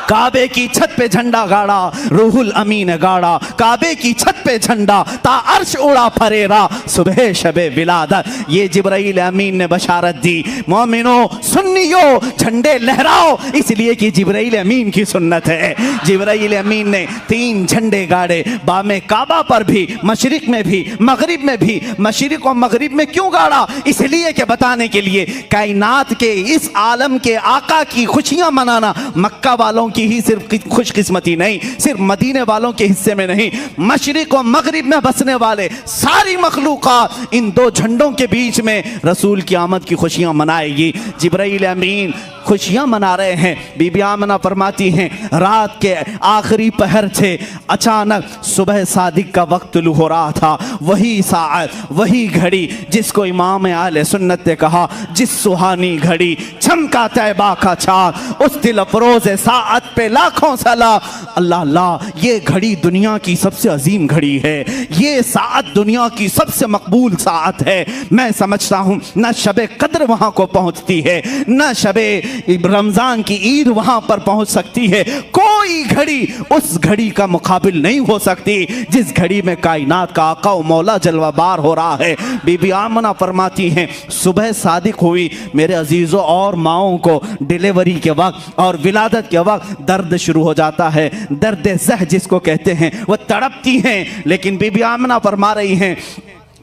काबे की छत पे झंडा गाड़ा, रूहुल अमीन गाड़ा, काबे की छत पे झंडा, ता अर्श उड़ा फरेरा, सुबह शबे विलादत। ये जिब्राइल अमीन ने बशारत दी। मोमिनो सुन्नियो, झंडे लहराओ, इसलिए कि जिब्राइल अमीन की सुन्नत है। जिब्राइल अमीन ने 3 झंडे गाड़े, बामे काबा पर भी, मशरिक में भी, मगरिब में भी। मशरिक और मगरिब में क्यों गाड़ा? इसलिए कि बताने के लिए, कायनात के इस आलम के आका की खुशियां मनाना मक्का वालों की ही सिर्फ खुशकिस्मती नहीं, सिर्फ मदीने वालों के हिस्से में नहीं, मशरिक और मगरिब में बसने वाले सारी मखलूकात इन 2 झंडों के बीच में रसूल की आमद की खुशियां मनाएगी। जिब्राइल अमीन खुशियां मना रहे हैं। बीबी आमना फरमाती हैं, रात के आखिरी पहर से अचानक सुबह सादिक का वक्त तुलू हो रहा था। वही साअत, वही घड़ी जिसको इमाम आले सुन्नत ने कहा, जिस सुहानी घड़ी चमका तैबा का चाँद, उस दिल अफरोज साअत पे लाखों सलाम। अल्लाह अल्लाह, ये घड़ी दुनिया की सबसे अजीम घड़ी है, ये साअत दुनिया की सबसे मकबूल साअत है। मैं समझता हूँ न शबे कद्र वहाँ को पहुँचती है, न शबे रमजान की ईद वहां पर पहुंच सकती है। कोई घड़ी उस घड़ी का मुकाबिल नहीं हो सकती जिस घड़ी में कायनात का आका व मौला जलवाबार हो रहा है। बीबी आमना फरमाती हैं, सुबह सादिक हुई, मेरे अजीजों और माओं को डिलीवरी के वक्त और विलादत के वक्त दर्द शुरू हो जाता है। दर्द ज़ह जिसको कहते हैं, वह तड़पती हैं। लेकिन बीबी आमना फरमा रही हैं,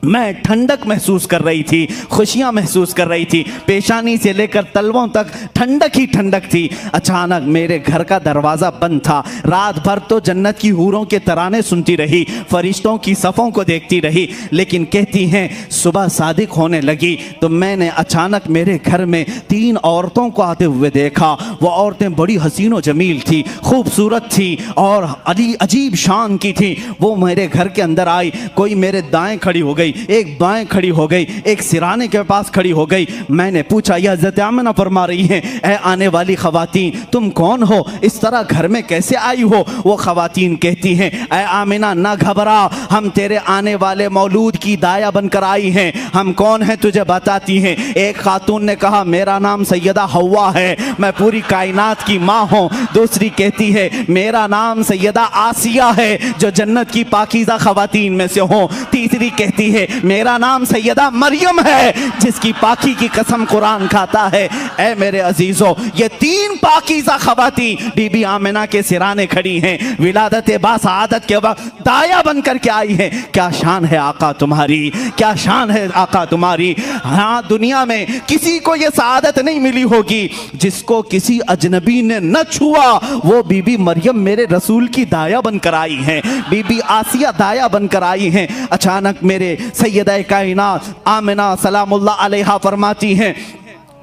मैं ठंडक महसूस कर रही थी, खुशियां महसूस कर रही थी, पेशानी से लेकर तलवों तक ठंडक ही ठंडक थी। अचानक मेरे घर का दरवाज़ा बंद था। रात भर तो जन्नत की हूरों के तराने सुनती रही, फरिश्तों की सफ़ों को देखती रही, लेकिन कहती हैं सुबह सादिक होने लगी तो मैंने अचानक मेरे घर में 3 औरतों को आते हुए देखा। वो औरतें बड़ी हसीन व जमील थी, खूबसूरत थी और अजीब शान की थी। वो मेरे घर के अंदर आई, कोई मेरे दाएं खड़ी हो गई, एक बाएं खड़ी हो गई, एक सिराने के पास खड़ी हो गई। मैंने पूछा यह हज़रत आमिना फरमा रही हैं, ऐ आने वाली ख़वातीन तुम कौन हो, इस तरह घर में कैसे आई हो? वो ख़वातीन कहती हैं ऐ आमिना ना घबरा, हम तेरे आने वाले मौलूद की दाया बनकर आई हैं। हम कौन हैं तुझे बताती हैं। एक खातून ने कहा मेरा नाम सैयदा हव्वा है, मैं पूरी कायनात की माँ हूँ। दूसरी कहती है मेरा नाम सैयदा आसिया है, जो जन्नत की पाकीज़ा ख़वातीन में से हो। तीसरी कहती है मेरा नाम सैयदा मरियम है, जिसकी पाकी की कसम कुरान खाता है। ऐ मेरे अजीजों, ये 3 पाकीज़ा ख़वातीन बीबी आमिना के सिराने खड़ी हैं, विलादत बासआदत के वक्त दाया बनकर के आई हैं। क्या शान है आका तुम्हारी, क्या शान है आका तुम्हारी। हाँ, दुनिया में किसी को ये सआदत नहीं मिली होगी जिसको किसी अजनबी ने न छुआ। वो बीबी मरियम मेरे रसूल की दाया बनकर आई हैं, बीबी आसिया दाया बनकर आई हैं। अचानक मेरे सैयदा कायनात आमिना सलामुल्लाह अलैहा फरमाती हैं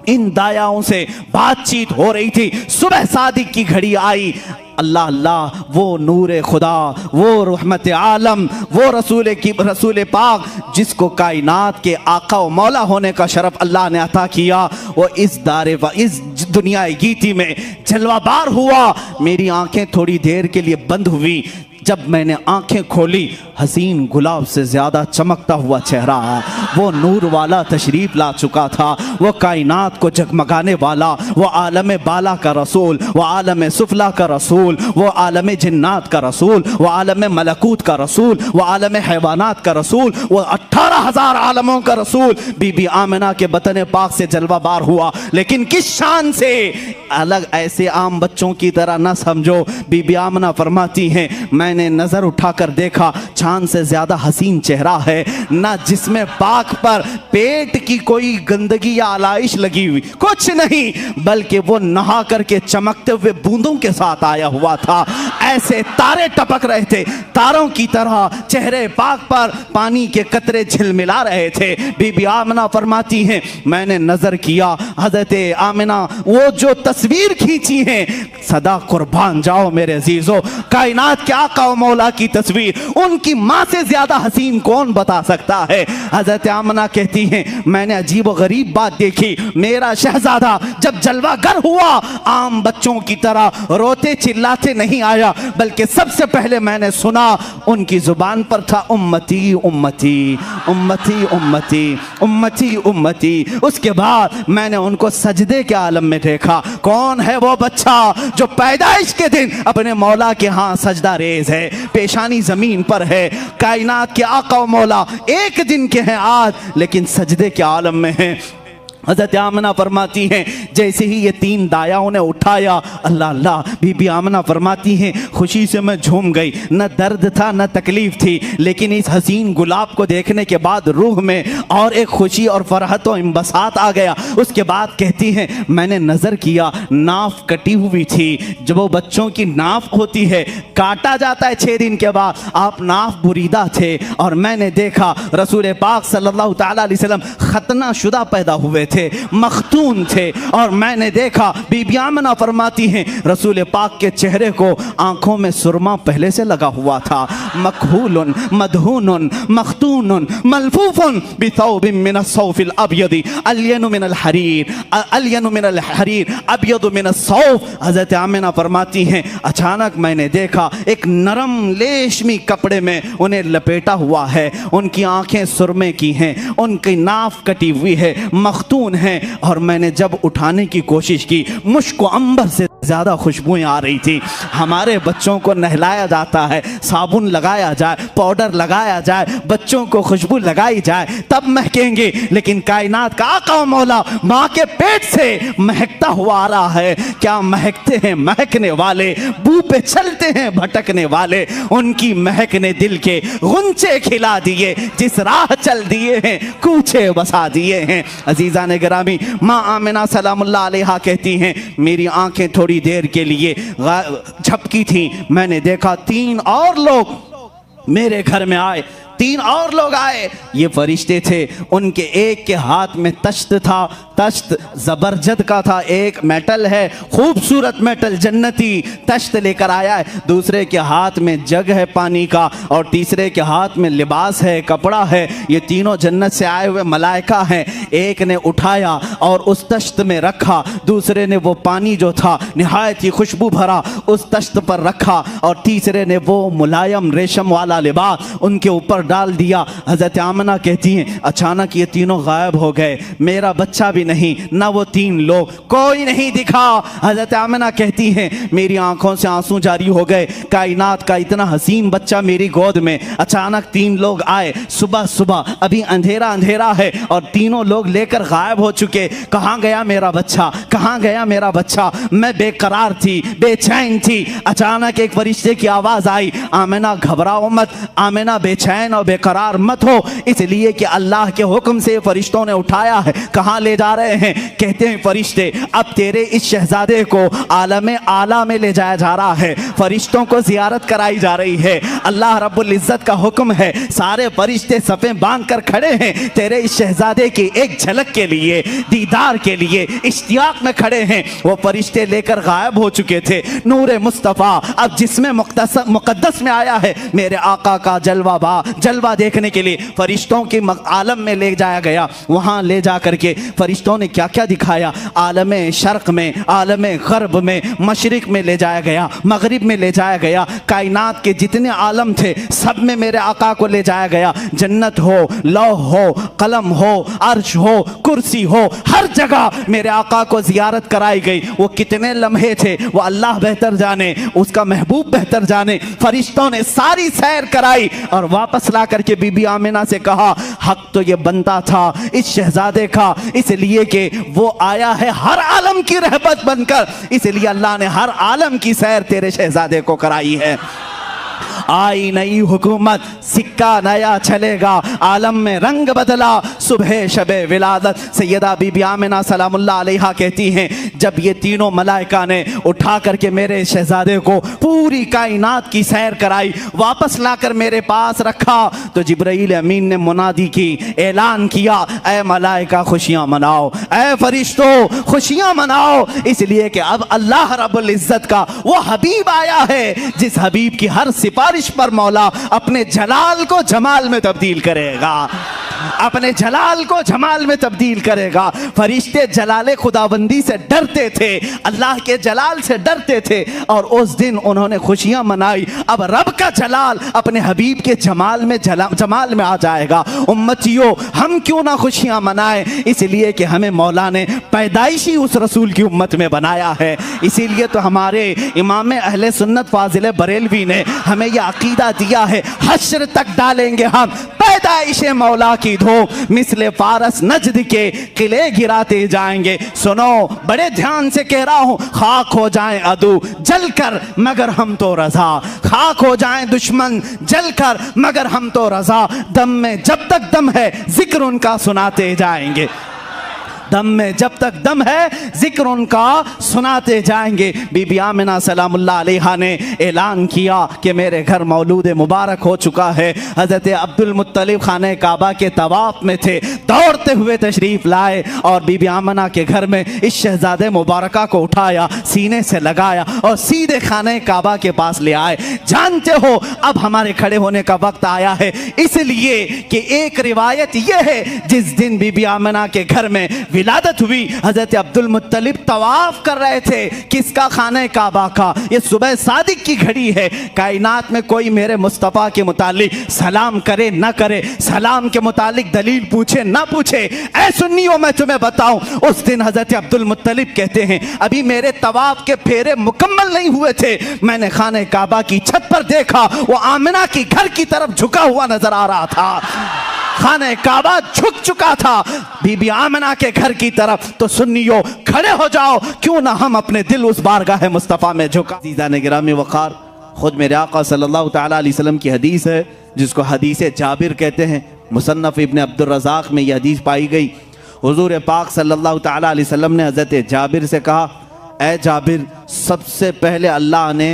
इन दायाओं से बातचीत हो रही थी, सुबह सादिक की घड़ी आई। अल्लाह अल्लाह, वो नूर खुदा, वो रहमत आलम, वो रसूल पाक जिसको कायनात के आका व मौला होने का शरफ अल्लाह ने अता किया, वो इस दारे व इस दुनिया गीती में जलवाबार हुआ। मेरी आंखें थोड़ी देर के लिए बंद हुई। जब मैंने आंखें खोली, हसीन गुलाब से ज़्यादा चमकता हुआ चेहरा, वो नूर वाला तशरीफ़ ला चुका था। वो कायनात को जगमगाने वाला, वो आलम बाला का रसूल, वो आलम सुफला का रसूल, वो आलम जिन्नात का रसूल, वो आलम मलकूत का रसूल, वो आलम हैवानात का रसूल, वो 18,000 आलमों का रसूल बीबी आमिना के बतन पाक से जलवाबार हुआ। लेकिन किस शान से, अलग ऐसे आम बच्चों की तरह ना समझो। बीबी आमिना फरमाती हैं मैंने नज़र उठाकर देखा, चांद से ज़्यादा हसीन चेहरा है, ना जिसमें पाक पर पेट की कोई गंदगी या आलाइश लगी हुई, कुछ नहीं, बल्कि वो नहा करके चमकते हुए बूंदों के साथ आया हुआ था। ऐसे तारे टपक रहे थे, तारों की तरह चेहरे पाक पर पानी के कतरे झिलमिला रहे थे। बीबी आमिना फरमाती हैं मैंने नज़र किया, हज़रत आमिना वो जो तस्वीर खींची है, सदा कुर्बान जाओ मेरे अजीजों, कायनात के आका व मौला की तस्वीर, उनकी माँ से ज्यादा हसीन कौन बता सकता है। हजरत आमिना कहती हैं मैंने अजीब व गरीब बात देखी, मेरा शहजादा जब जलवागर हुआ, आम बच्चों की तरह रोते चिल्लाते नहीं आया, बल्कि सबसे पहले मैंने सुना उनकी जुबान पर था उम्मती उम्मती उम्मती उम्मती उम्मती उम्मती। उसके बाद मैंने उनको सजदे के आलम में देखा। कौन है वो बच्चा जो पैदाइश के दिन अपने मौला के यहाँ सजदा रेज है, पेशानी जमीन पर है। कायनात के आका व मौला एक दिन के हैं आज, लेकिन सजदे के आलम में हैं। हज़रत आमिना फरमाती हैं जैसे ही ये 3 दायाओं ने उठाया, अल्लाह अल्लाह, बीबी आमिना फरमाती हैं खुशी से मैं झूम गई। न दर्द था न तकलीफ थी, लेकिन इस हसीन गुलाब को देखने के बाद रूह में और एक खुशी और फरहत और इंबसात आ गया। उसके बाद कहती हैं मैंने नज़र किया, नाफ कटी हुई थी। जब वो बच्चों की नाफ होती है, काटा जाता है 6 दिन के बाद, आप नाफ बुरीदा थे और मैंने देखा रसूल पाक सल्लल्लाहु तआला अलैहि वसल्लम खतना शुदा पैदा हुए थे, मखतून थे। और मैंने देखा, बीबी आमिना फरमाती हैं रसूल पाक के चेहरे को आंखों में सुरमा पहले से लगा हुआ था। मखहूलन मदहूनुन मखतूनुन मलफूफुन बिथौबिन मिन सौफिल अबयदी अलियनु मिनल हरीर अलियनु मिनल हरीर अबयदु मिन सौफ। हज़रत आमिना फरमाती हैं अचानक मैंने देखा एक नरम लेशमी कपड़े में उन्हें लपेटा हुआ है, उनकी आंखें सुरमे की हैं, उनकी नाफ कटी हुई है, मखतून हैं। और मैंने जब उठाने की कोशिश की, मुश्क अंबर से ज़्यादा खुशबुएं आ रही थी। हमारे बच्चों को नहलाया जाता है, साबुन लगाया जाए, पाउडर लगाया जाए, बच्चों को खुशबू लगाई जाए तब महकेंगे, लेकिन कायनात का आका मौला माँ के पेट से महकता हुआ आ रहा है। क्या महकते हैं महकने वाले, बू पे चलते हैं भटकने वाले, उनकी महक ने दिल के गुंचे खिला दिए, जिस राह चल दिए हैं कूचे बसा दिए हैं। अजीजा ने गिरामी, माँ आमिना सलामुल्लाह अलैहा कहती हैं, मेरी आंखें थोड़ी देर के लिए झपकी थी, मैंने देखा 3 और लोग मेरे घर में आए, 3 और लोग आए। ये फरिश्ते थे, उनके एक के हाथ में तश्त था, तश्त जबरजद का था, एक मेटल है, खूबसूरत मेटल जन्नती तश्त लेकर आया है, दूसरे के हाथ में जग है पानी का, और तीसरे के हाथ में लिबास है, कपड़ा है। ये तीनों जन्नत से आए हुए मलाइका हैं। एक ने उठाया और उस तश्त में रखा, दूसरे ने वो पानी जो था निहायत ही खुशबू भरा उस तश्त पर रखा, और तीसरे ने वो मुलायम रेशम वाला लिबास उनके ऊपर डाल दिया। हजरत आमना कहती हैं, अचानक ये तीनों गायब हो गए, मेरा बच्चा भी नहीं, ना वो 3 लोग, कोई नहीं दिखा। हजरत आमना कहती हैं, मेरी आंखों से आंसू जारी हो गए, कायनात का इतना हसीन बच्चा मेरी गोद में, अचानक 3 लोग आए, सुबह सुबह, अभी अंधेरा अंधेरा है और तीनों लोग लेकर गायब हो चुके। कहाँ गया मेरा बच्चा, कहाँ गया मेरा बच्चा? मैं बेकरार थी, बेचैन थी। अचानक एक फरिश्ते की आवाज आई, आमिना घबराओ मत, आमिना बेचैन और बेकरार मत हो, इसलिए कि अल्लाह के हुक्म से फरिश्तों ने उठाया है। कहाँ ले जा रहे हैं? कहते हैं फरिश्ते, अब तेरे इस शहजादे को आलम आला में ले जाया जा रहा है, फरिश्तों को जियारत कराई जा रही है। अल्लाह रब्बुल इज्जत का हुक्म है, सारे फरिश्ते सफ़ें बांध कर खड़े हैं, तेरे इस शहजादे की एक झलक के लिए, दीदार के लिए इश्तियाक में खड़े हैं। वो फरिश्ते लेकर गायब हो चुके थे। नूर मुस्तफ़ा अब जिसमें मुक़द्दस में आया है, मेरे आका का जलवा देखने के लिए फरिश्तों के आलम में ले जाया गया। वहां ले जा करके फरिश्तों ने क्या क्या दिखाया, आलम शर्क में, आलम गर्ब में, मशरिक में ले जाया गया, मगरिब में ले जाया गया, कायनात के जितने आलम थे सब में मेरे आका को ले जाया गया। जन्नत हो, लौह हो, कलम हो, अर्श हो, कुर्सी हो, हर जगह मेरे आका को जियारत कराई गई। वो कितने लम्हे थे वो अल्लाह बेहतर जाने, उसका महबूब बेहतर जाने। फरिश्तों ने सारी सैर कराई और वापस ला करके बीबी आमिना से कहा, हक तो ये बनता था इस शहजादे का, इसलिए कि वो आया है हर आलम की रहमत बनकर, इसलिए अल्लाह ने हर आलम की सैर तेरे शहजादे को कराई है। आई नई हुकूमत, सिक्का नया चलेगा, आलम में रंग बदला, सुबह शबे विलादत। सैयदा बीबी आमिना सलामुल्लाह अलैहा कहती हैं, जब ये तीनों मलाइका ने उठा करके मेरे शहजादे को पूरी कायनात की सैर कराई, वापस लाकर मेरे पास रखा, तो जिब्राइल अमीन ने मुनादी की, ऐलान किया, ऐ मलाइका खुशियां मनाओ, ऐ फरिश्तों खुशियां मनाओ, इसलिए कि अब अल्लाह रब्बुल इज्जत का वो हबीब आया है, जिस हबीब की हर सिफारिश पर मौला अपने जलाल को जमाल में तब्दील करेगा, अपने जलाल को जमाल में तब्दील करेगा। फरिश्ते जलाले खुदाबंदी से डरते थे, अल्लाह के जलाल से डरते थे, और उस दिन उन्होंने खुशियां मनाई। अब रब का जलाल अपने हबीब के जमाल में आ जाएगा। उम्मतियों, हम क्यों ना खुशियां मनाएं, इसलिए कि हमें मौला ने पैदाइशी उस रसूल की उम्मत में बनाया है। इसीलिए तो हमारे इमाम अहले सुन्नत फाजिल बरेलवी ने हमें यह अकीदा दिया है, हश्र तक डालेंगे हम पैदाइश मौला की धूप, मिसले फारस नजद के किले गिराते जाएंगे। सुनो, बड़े ध्यान से कह रहा हूं, खाक हो जाएं अदू जलकर मगर हम तो रजा, खाक हो जाएं दुश्मन जलकर मगर हम तो रजा, दम में जब तक दम है जिक्र उनका सुनाते जाएंगे, दम में जब तक दम है जिक्र उनका सुनाते जाएंगे। बीबी आमिना सलामुल्लाह अलैहा ने ऐलान किया कि मेरे घर मौलूद मुबारक हो चुका है। हज़रत अब्दुल मुत्तलिब खाने काबा के तवाफ में थे, दौड़ते हुए तशरीफ लाए और बीबी आमिना के घर में इस शहजादे मुबारका को उठाया, सीने से लगाया और सीधे खाने काबा के पास ले आए। जानते हो अब हमारे खड़े होने का वक्त आया है, इसलिए कि एक रिवायत यह है, जिस दिन बीबी आमिना के घर में विलादत हुई, हजरत अब्दुल मुत्तलिब तवाफ कर रहे थे किसका? खाने काबा का। ये सुबह सादिक की घड़ी है। कायनात में कोई मेरे मुस्तफ़ा के मुतालिक सलाम करे ना करे, सलाम के मुतालिक दलील पूछे ना पूछे, ऐ सुन्नियों मैं तुम्हें बताऊं, उस दिन हजरत अब्दुल मुत्तलिब कहते हैं अभी मेरे तवाफ के फेरे मुकम्मल नहीं हुए थे, मैंने खाने काबा की छत पर देखा, वो आमिना की घर की तरफ झुका हुआ नजर आ रहा था। खाने काबा झुक चुका था बीबी आमिना के घर की तरफ। तो सुन्नियों खड़े हो जाओ, क्यों ना हम अपने दिल उस बारगाह मुस्तफ़ा में झुका। जीज़ा ने गिरामी वक़ार, खुद मेरे आका सल्लल्लाहु तआला अलैहि वसल्लम की हदीस है जिसको हदीस जाबिर कहते हैं। मुसन्नफ़ इब्न अब्दुर रज़ाक़ में यह हदीस पाई गई। हुज़ूर पाक सल्लल्लाहु तआला अलैहि वसल्लम ने हज़रत जाबिर से कहा, ऐ जाबिर, सबसे पहले अल्लाह ने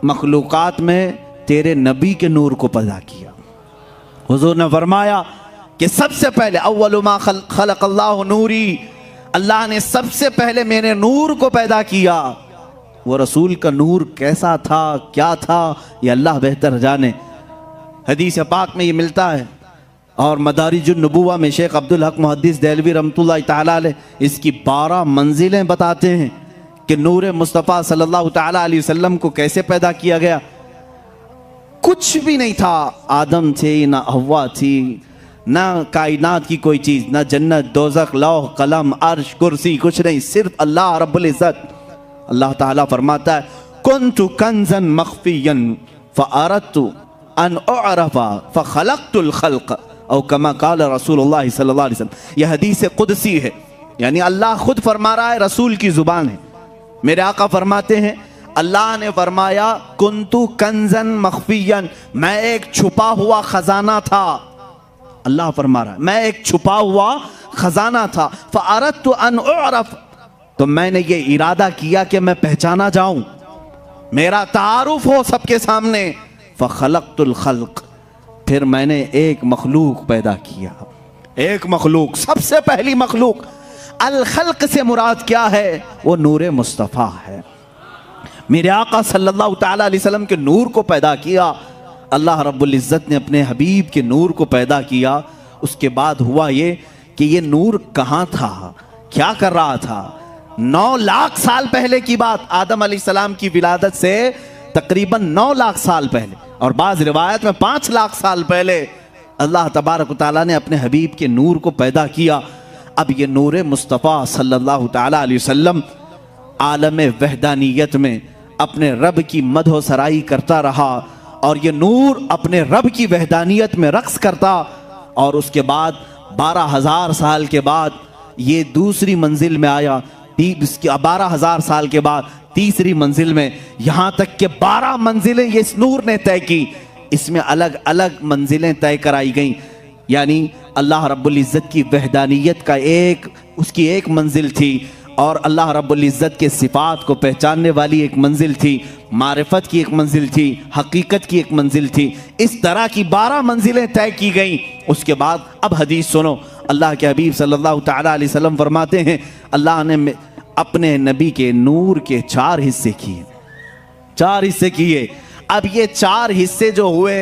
मखलूक़ात में तेरे नबी के नूर को पैदा किया। हुज़ूर ने फरमाया कि सबसे पहले अव्वलु मा खलक़ल्लाहु नूरी, अल्लाह ने सबसे पहले मेरे नूर को पैदा किया। वो रसूल का नूर कैसा था, क्या था, ये अल्लाह बेहतर जाने। हदीस पाक में ये मिलता है। और मदारिजुन नबुव्वा में शेख अब्दुल हक मुहद्दिस देहलवी रहमतुल्लाह तआला अलैह इसकी 12 मंजिलें बताते हैं कि नूर मुस्तफ़ा सल्लल्लाहु तआला अलैहि वसल्लम को कैसे पैदा किया गया। कुछ भी नहीं था, आदम थे ना हव्वा थी, ना कायनात की कोई चीज़, ना जन्नत दोज़ख लौह कलम अर्श कुर्सी, कुछ नहीं, सिर्फ अल्लाह रब्बुल इज़्ज़त। अल्लाह ताला फरमाता है कुन्तु कंज़न मख्फियन फ़अरदतु अन उअरफ़ा फ़ख़लक़तुल ख़ल्क़ औ कमा क़ाल रसूलुल्लाह सल्लल्लाहु अलैहि वसल्लम। यह हदीस कुदसी है, यानी अल्लाह खुद फरमा रहा है, रसूल की ज़ुबान है। मेरे आका फरमाते हैं अल्लाह ने फरमाया कुन्तु कंज़न मख्फियन, मैं एक छुपा हुआ खजाना था। अल्लाह फरमा रहा है मैं एक छुपा हुआ खजाना था। फ़अरदतु अन उअरफ़, तो मैंने ये इरादा किया कि मैं पहचाना जाऊं, मेरा तारुफ हो सबके सामने। फ़ख़लक़तुल ख़ल्क़, फिर मैंने एक मखलूक पैदा किया। एक मखलूक, सबसे पहली मखलूक। अल खल्क़ से मुराद क्या है? वो नूर मुस्तफ़ा है। मेरे आका सल्लल्लाहु तआला अलैहि वसल्लम के नूर को पैदा किया। अल्लाह रब्बुल इज़्ज़त ने अपने हबीब के नूर को पैदा किया। उसके बाद हुआ ये कि ये नूर कहाँ था, क्या कर रहा था। 9 लाख साल पहले की बात, आदम अलैहिस्सलाम की विलादत से तकरीबन 9 लाख साल पहले, और बाज़ रिवायत में 5 लाख साल पहले अल्लाह तबारक व तआला ने अपने हबीब के नूर को पैदा किया। अब ये नूर मुस्तफ़ा सल्लल्लाहु तआला अलैहि वसल्लम आलम वहदानियत में अपने रब की मदह सराई करता रहा, और ये नूर अपने रब की वहदानियत में रक्स करता। और उसके बाद 12,000 साल के बाद ये दूसरी मंजिल में आया। 12,000 साल के बाद तीसरी मंजिल में, यहाँ तक के 12 मंजिलें ये इस नूर ने तय की। इसमें अलग अलग मंजिलें तय कराई गई, यानी अल्लाह रब्बुल इज़्ज़त की वहदानियत का उसकी एक मंजिल थी, और अल्लाह रब्बुल इज़्ज़त के सिफ़ात को पहचानने वाली एक मंजिल थी, मारिफत की एक मंजिल थी, हकीकत की एक मंजिल थी। इस तरह की 12 मंजिलें तय की गई। उसके बाद अब हदीस सुनो, अल्लाह के हबीब सल्लल्लाहु तआला अलैहि वसल्लम फरमाते हैं अल्लाह ने अपने नबी के नूर के 4 हिस्से किए। 4 हिस्से किए। अब ये 4 हिस्से जो हुए,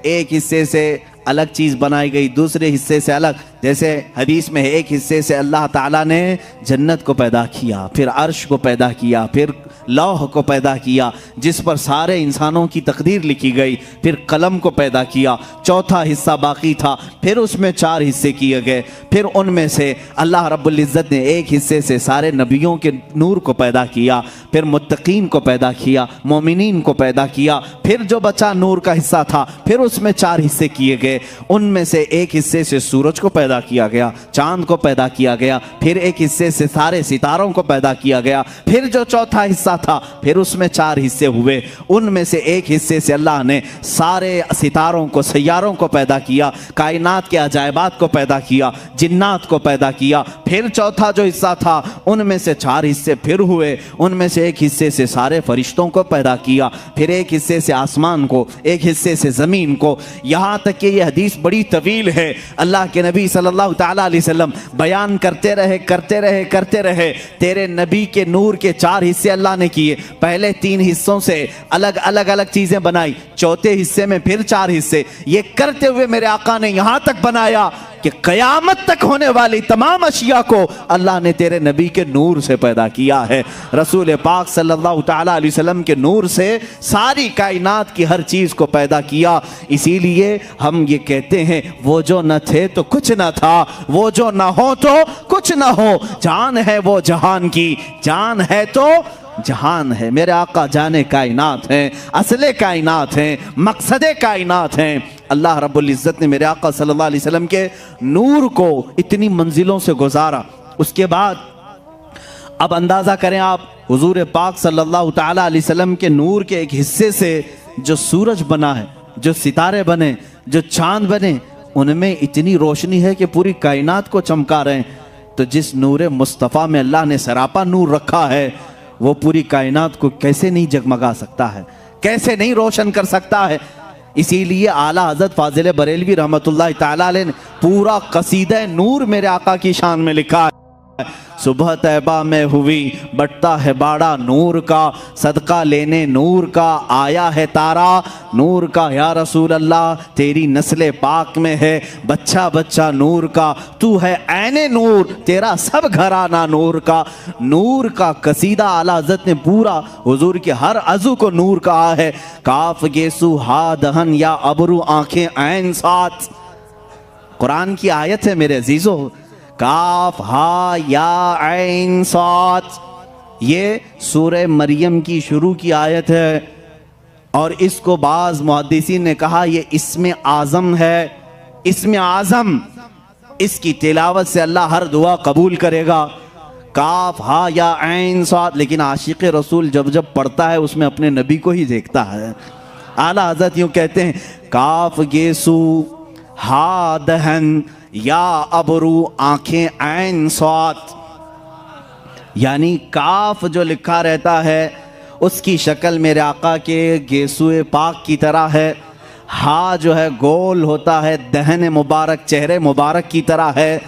एक हिस्से से अलग चीज़ बनाई गई, दूसरे हिस्से से अलग। जैसे हदीस में एक हिस्से से अल्लाह ताला ने जन्नत को पैदा किया, फिर अर्श को पैदा किया, फिर लौह को पैदा किया जिस पर सारे इंसानों की तकदीर लिखी गई, फिर कलम को पैदा किया, चौथा हिस्सा बाकी था, फिर उसमें 4 हिस्से किए गए। फिर उनमें से अल्लाह रब्बुल इज़्ज़त ने एक हिस्से से सारे नबियों के नूर को पैदा किया, फिर मुत्तकीन को पैदा किया, मोमिनीन को पैदा किया, फिर जो बचा नूर का हिस्सा था फिर उसमें 4 हिस्से किए गए। उनमें से एक हिस्से से सूरज को पैदा किया गया, चांद को पैदा किया गया, फिर एक हिस्से से सारे सितारों को पैदा किया गया, फिर जो चौथा हिस्सा था फिर उसमें 4 हिस्से हुए। उनमें से एक हिस्से से अल्लाह ने सारे सितारों को, सैयारों को पैदा किया, कायनात के अजायबात को पैदा किया, जिन्नात को पैदा किया। फिर चौथा जो हिस्सा था उनमें से 4 हिस्से फिर हुए। उनमें से एक हिस्से से सारे फरिश्तों को पैदा किया, फिर एक हिस्से से आसमान को, एक हिस्से से ज़मीन को। यहाँ तक कि यह हदीस बड़ी तवील है। अल्लाह के नबी सल्लल्लाहु तआला अलैहि वसल्लम बयान करते रहे। तेरे नबी के नूर के 4 हिस्से अल्लाह ने किए। पहले 3 हिस्सों से अलग अलग चीजें बनाई, चौथे हिस्से में फिर 4 हिस्से। ये करते हुए मेरे आका ने यहाँ तक बनाया कि क़यामत तक होने वाली तमाम अशिया को अल्लाह ने तेरे नबी के नूर से पैदा किया है। रसूल पाक सल्लल्लाहु तआला अलैहि वसल्लम के नूर से सारी कायनात की हर चीज़ को पैदा किया। इसीलिए हम ये कहते हैं वो जो न थे तो कुछ न था, वो जो न हो तो कुछ न हो, जान है वो जहान की, जान है तो जहान है। मेरे आका जाने कायनात हैं, असले कायनात हैं, मकसदे कायनात हैं। अल्लाह रब्बुल इज़्ज़त ने मेरे आका सल्लल्लाहु अलैहि वसल्लम के नूर को इतनी मंजिलों से गुजारा। उसके बाद अब अंदाज़ा करें आप, हुजूर पाक सल्लल्लाहु तआला अलैहि वसल्लम के नूर के एक हिस्से से जो सूरज बना है, जो सितारे बने, जो चांद बने, उनमें इतनी रोशनी है कि पूरी कायनात को चमका रहे हैं। तो जिस नूर मुस्तफ़ा में अल्लाह ने सरापा नूर रखा है, वो पूरी कायनात को कैसे नहीं जगमगा सकता है, कैसे नहीं रोशन कर सकता है। इसीलिए आला हज़रत फाजिल बरेलवी रहमतुल्लाह ताला अलैह ने पूरा कसीदा नूर मेरे आका की शान में लिखा है। सुबह तैबा में हुई बटता है बाड़ा नूर का, सदका लेने नूर का आया है तारा नूर का। या रसूल अल्लाह तेरी नस्ल पाक में है बच्चा बच्चा नूर का, तू है ऐने नूर तेरा सब घराना नूर का। नूर का कसीदा आला हज़रत ने पूरा हुजूर के हर अज़ू को नूर कहा है। काफ गेसु हा दहन या अबरू आंखें ऐन साथ, कुरान की आयत है मेरे अजीजों। काफ हा या ऐन साथ, ये सूरह मरियम की शुरू की आयत है और इसको बाज़ मुहद्दिसीन ने कहा ये इसमें आज़म है। इसमें आज़म, इसकी तिलावत से अल्लाह हर दुआ कबूल करेगा। काफ हा या ऐन साथ, लेकिन आशिक रसूल जब जब पढ़ता है उसमें अपने नबी को ही देखता है। आला हज़रत यूँ कहते हैं काफ गेसू हा दहन या अबरू आंखें ऐन साथ, यानी काफ जो लिखा रहता है उसकी शक्ल मेरे आका के गेसुए पाक की तरह है। हा जो है गोल होता है, दहन मुबारक चेहरे मुबारक की तरह है।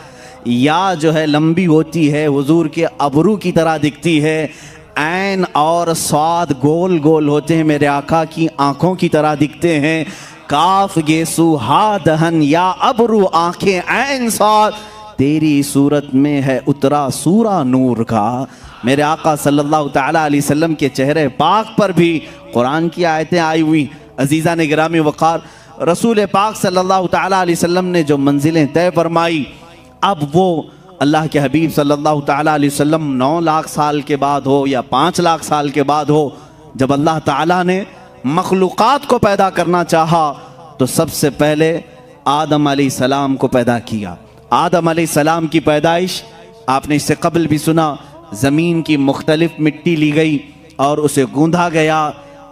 या जो है लंबी होती है, हुजूर के अबरू की तरह दिखती है। ऐन और स्वाद गोल गोल होते हैं, मेरे आका की आंखों की तरह दिखते हैं। काफ गेसु हा दहन या अबरू आंखें ऐन साथ, तेरी सूरत में है उतरा सूरा नूर का। मेरे आका सल्लल्लाहु तआला अलैहि वसल्लम के चेहरे पाक पर भी कुरान की आयतें आई हुई। अजीज़ा ने गिरामी वक़ार, रसूल पाक सल्लल्लाहु तआला अलैहि वसल्लम ने जो मंजिलें तय फरमाई, अब वो अल्लाह के हबीब सल्लल्लाहु तआला अलैहि वसल्लम 9 लाख साल के बाद हो या 5 लाख साल के बाद हो, जब अल्लाह ताला ने मखलूक़ात को पैदा करना चाहा तो सबसे पहले आदम अलैहिस्सलाम को पैदा किया। आदम अलैहिस्सलाम की पैदाइश आपने इससे कबल भी सुना। ज़मीन की मुख्तलिफ मिट्टी ली गई और उसे गूंधा गया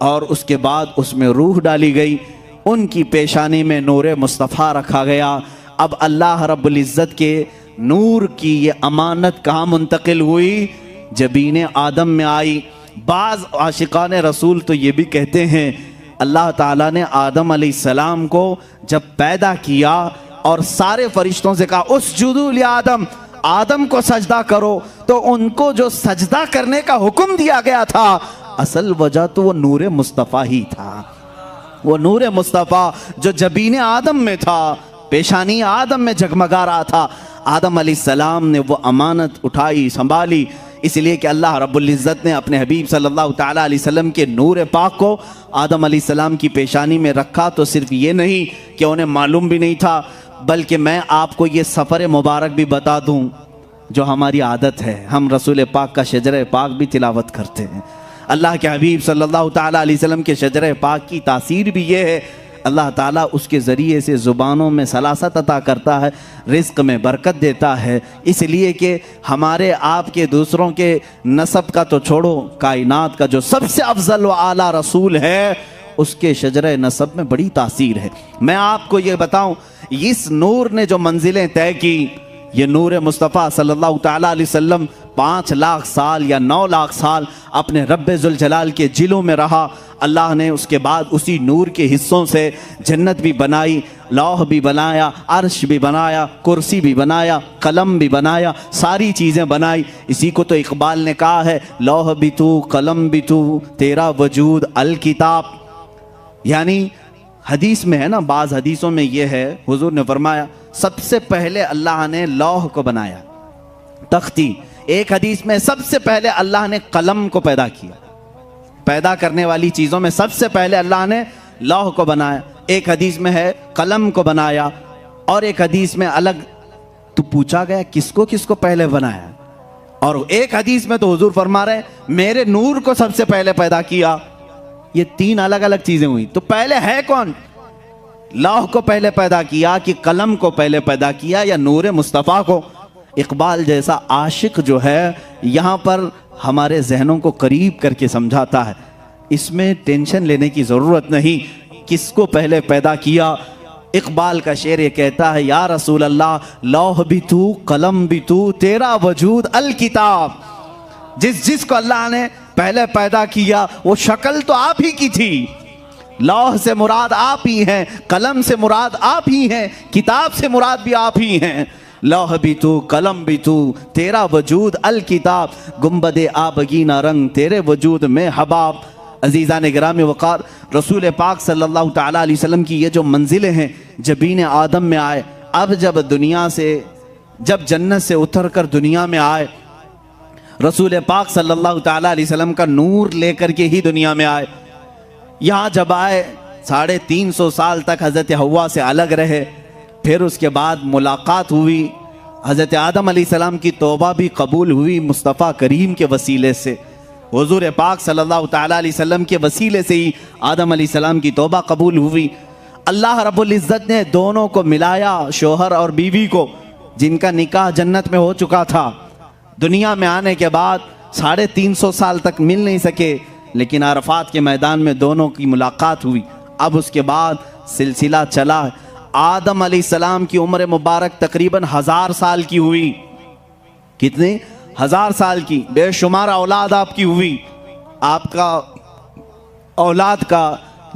और उसके बाद उसमें रूह डाली गई। उनकी पेशानी में नूर मुस्तफ़ा रखा गया। अब अल्लाह रब्बुल इज़्ज़त के नूर की ये अमानत कहाँ मुंतकिल हुई? जबीन आदम में आई। बाज़ आशिकान रसूल तो ये भी कहते हैं अल्लाह ताला ने आदम अलैहिस्सलाम को जब पैदा किया और सारे फरिश्तों से कहा उसजुदू li आदम, आदम को सजदा करो, तो उनको जो सजदा करने का हुक्म दिया गया था, असल वजह तो वो नूर मुस्तफ़ा ही था। वो नूर मुस्तफ़ा जो जबीन आदम में था, पेशानी आदम में जगमगा रहा था। आदम अलैहिस्सलाम ने वो अमानत उठाई, संभाली, इसलिए कि अल्लाह रब्बुल इज़्ज़त ने अपने हबीब सल्लल्लाहु तआला अलैहि वसल्लम के नूर पाक को आदम अलैहिस्सलाम की पेशानी में रखा। तो सिर्फ ये नहीं कि उन्हें मालूम भी नहीं था, बल्कि मैं आपको ये सफ़र मुबारक भी बता दूं जो हमारी आदत है। हम रसूल पाक का शजर पाक भी तिलावत करते हैं। अल्लाह के हबीब सल्लल्लाहु तआला अलैहि वसल्लम के शजर पाक की तासीर भी ये है, अल्लाह ताला उसके ज़रिए से ज़ुबानों में सलासत अता करता है, रिज़्क़ में बरकत देता है। इसलिए कि हमारे आपके दूसरों के नसब का तो छोड़ो, कायनात का जो सबसे अफजल व आला रसूल है उसके शजर नसब में बड़ी तासीर है। मैं आपको ये बताऊं, इस नूर ने जो मंजिलें तय की, ये नूर मुस्तफ़ा सल्लल्लाहु तआला अलैहि वसल्लम 5 लाख साल या 9 लाख साल अपने रब्बे जुल जलाल के जिलों में रहा। अल्लाह ने उसके बाद उसी नूर के हिस्सों से जन्नत भी बनाई, लौह भी बनाया, अर्श भी बनाया, कुर्सी भी बनाया, कलम भी बनाया, सारी चीज़ें बनाई। इसी को तो इकबाल ने कहा है, लौह भी तू कलम भी तू तेरा वजूद अल किताब, यानी हदीस में है ना, बाज हदीसों में यह है, हुजूर ने फरमाया सबसे पहले अल्लाह ने लौह को बनाया, तख्ती। एक हदीस में सबसे पहले अल्लाह ने कलम को पैदा किया। पैदा करने वाली चीजों में सबसे पहले अल्लाह ने लौह को बनाया। एक हदीस में है कलम को बनाया, और एक हदीस में अलग तो पूछा गया किसको किसको पहले बनाया, और एक हदीस में तो हुजूर फरमा रहे मेरे नूर को सबसे पहले पैदा किया। ये तीन अलग अलग चीजें हुई। तो पहले है कौन? लौह को पहले पैदा किया कि कलम को पहले पैदा किया, या नूर मुस्तफ़ा को? इकबाल जैसा आशिक जो है यहाँ पर हमारे जहनों को करीब करके समझाता है, इसमें टेंशन लेने की ज़रूरत नहीं, किसको पहले पैदा किया। इकबाल का शेर ये कहता है, या रसूल अल्लाह लौह भी तू कलम भी तू, तेरा वजूद अल किताब। जिसको अल्लाह ने पहले पैदा किया वो शक्ल तो आप ही की थी। लौह से मुराद आप ही हैं, कलम से मुराद आप ही हैं, किताब से मुराद भी आप ही हैं। लौह भी तू कलम भी तू, तेरा वजूद अल किताब, गुम्बदे आबगीना रंग तेरे वजूद में हबाब। अजीज़ा ने गिरामी वक़ार, रसूल पाक सल्लल्लाहु तआला अलैहि वसल्लम की ये जो मंजिलें हैं, जबीन आदम में आए, अब जब दुनिया से, जब जन्नत से उतर कर दुनिया में आए, रसूल पाक सल्लल्लाहु तआला अलैहि वसल्लम का नूर लेकर के ही दुनिया में आए। यहाँ जब आए 350 साल तक हज़रत हव्वा से अलग रहे, फिर उसके बाद मुलाकात हुई, हज़रत आदम अलैहिस्सलाम की तौबा भी कबूल हुई मुस्तफ़ा करीम के वसीले से। हुज़ूर पाक सल्लल्लाहु तआला अलैहि वसल्लम के वसीले से ही आदम अलैहिस्सलाम की तौबा कबूल हुई। अल्लाह रब्बुल इज़्ज़त ने दोनों को मिलाया, शोहर और बीवी को, जिनका निकाह जन्नत में हो चुका था। दुनिया में आने के बाद 350 साल तक मिल नहीं सके, लेकिन अरफात के मैदान में दोनों की मुलाकात हुई। अब उसके बाद सिलसिला चला। आदम अलैहिस्सलाम की उम्र मुबारक तकरीबन 1000 साल की हुई। कितने? 1000 साल की। बेशुमार औलाद आपकी हुई। आपका औलाद का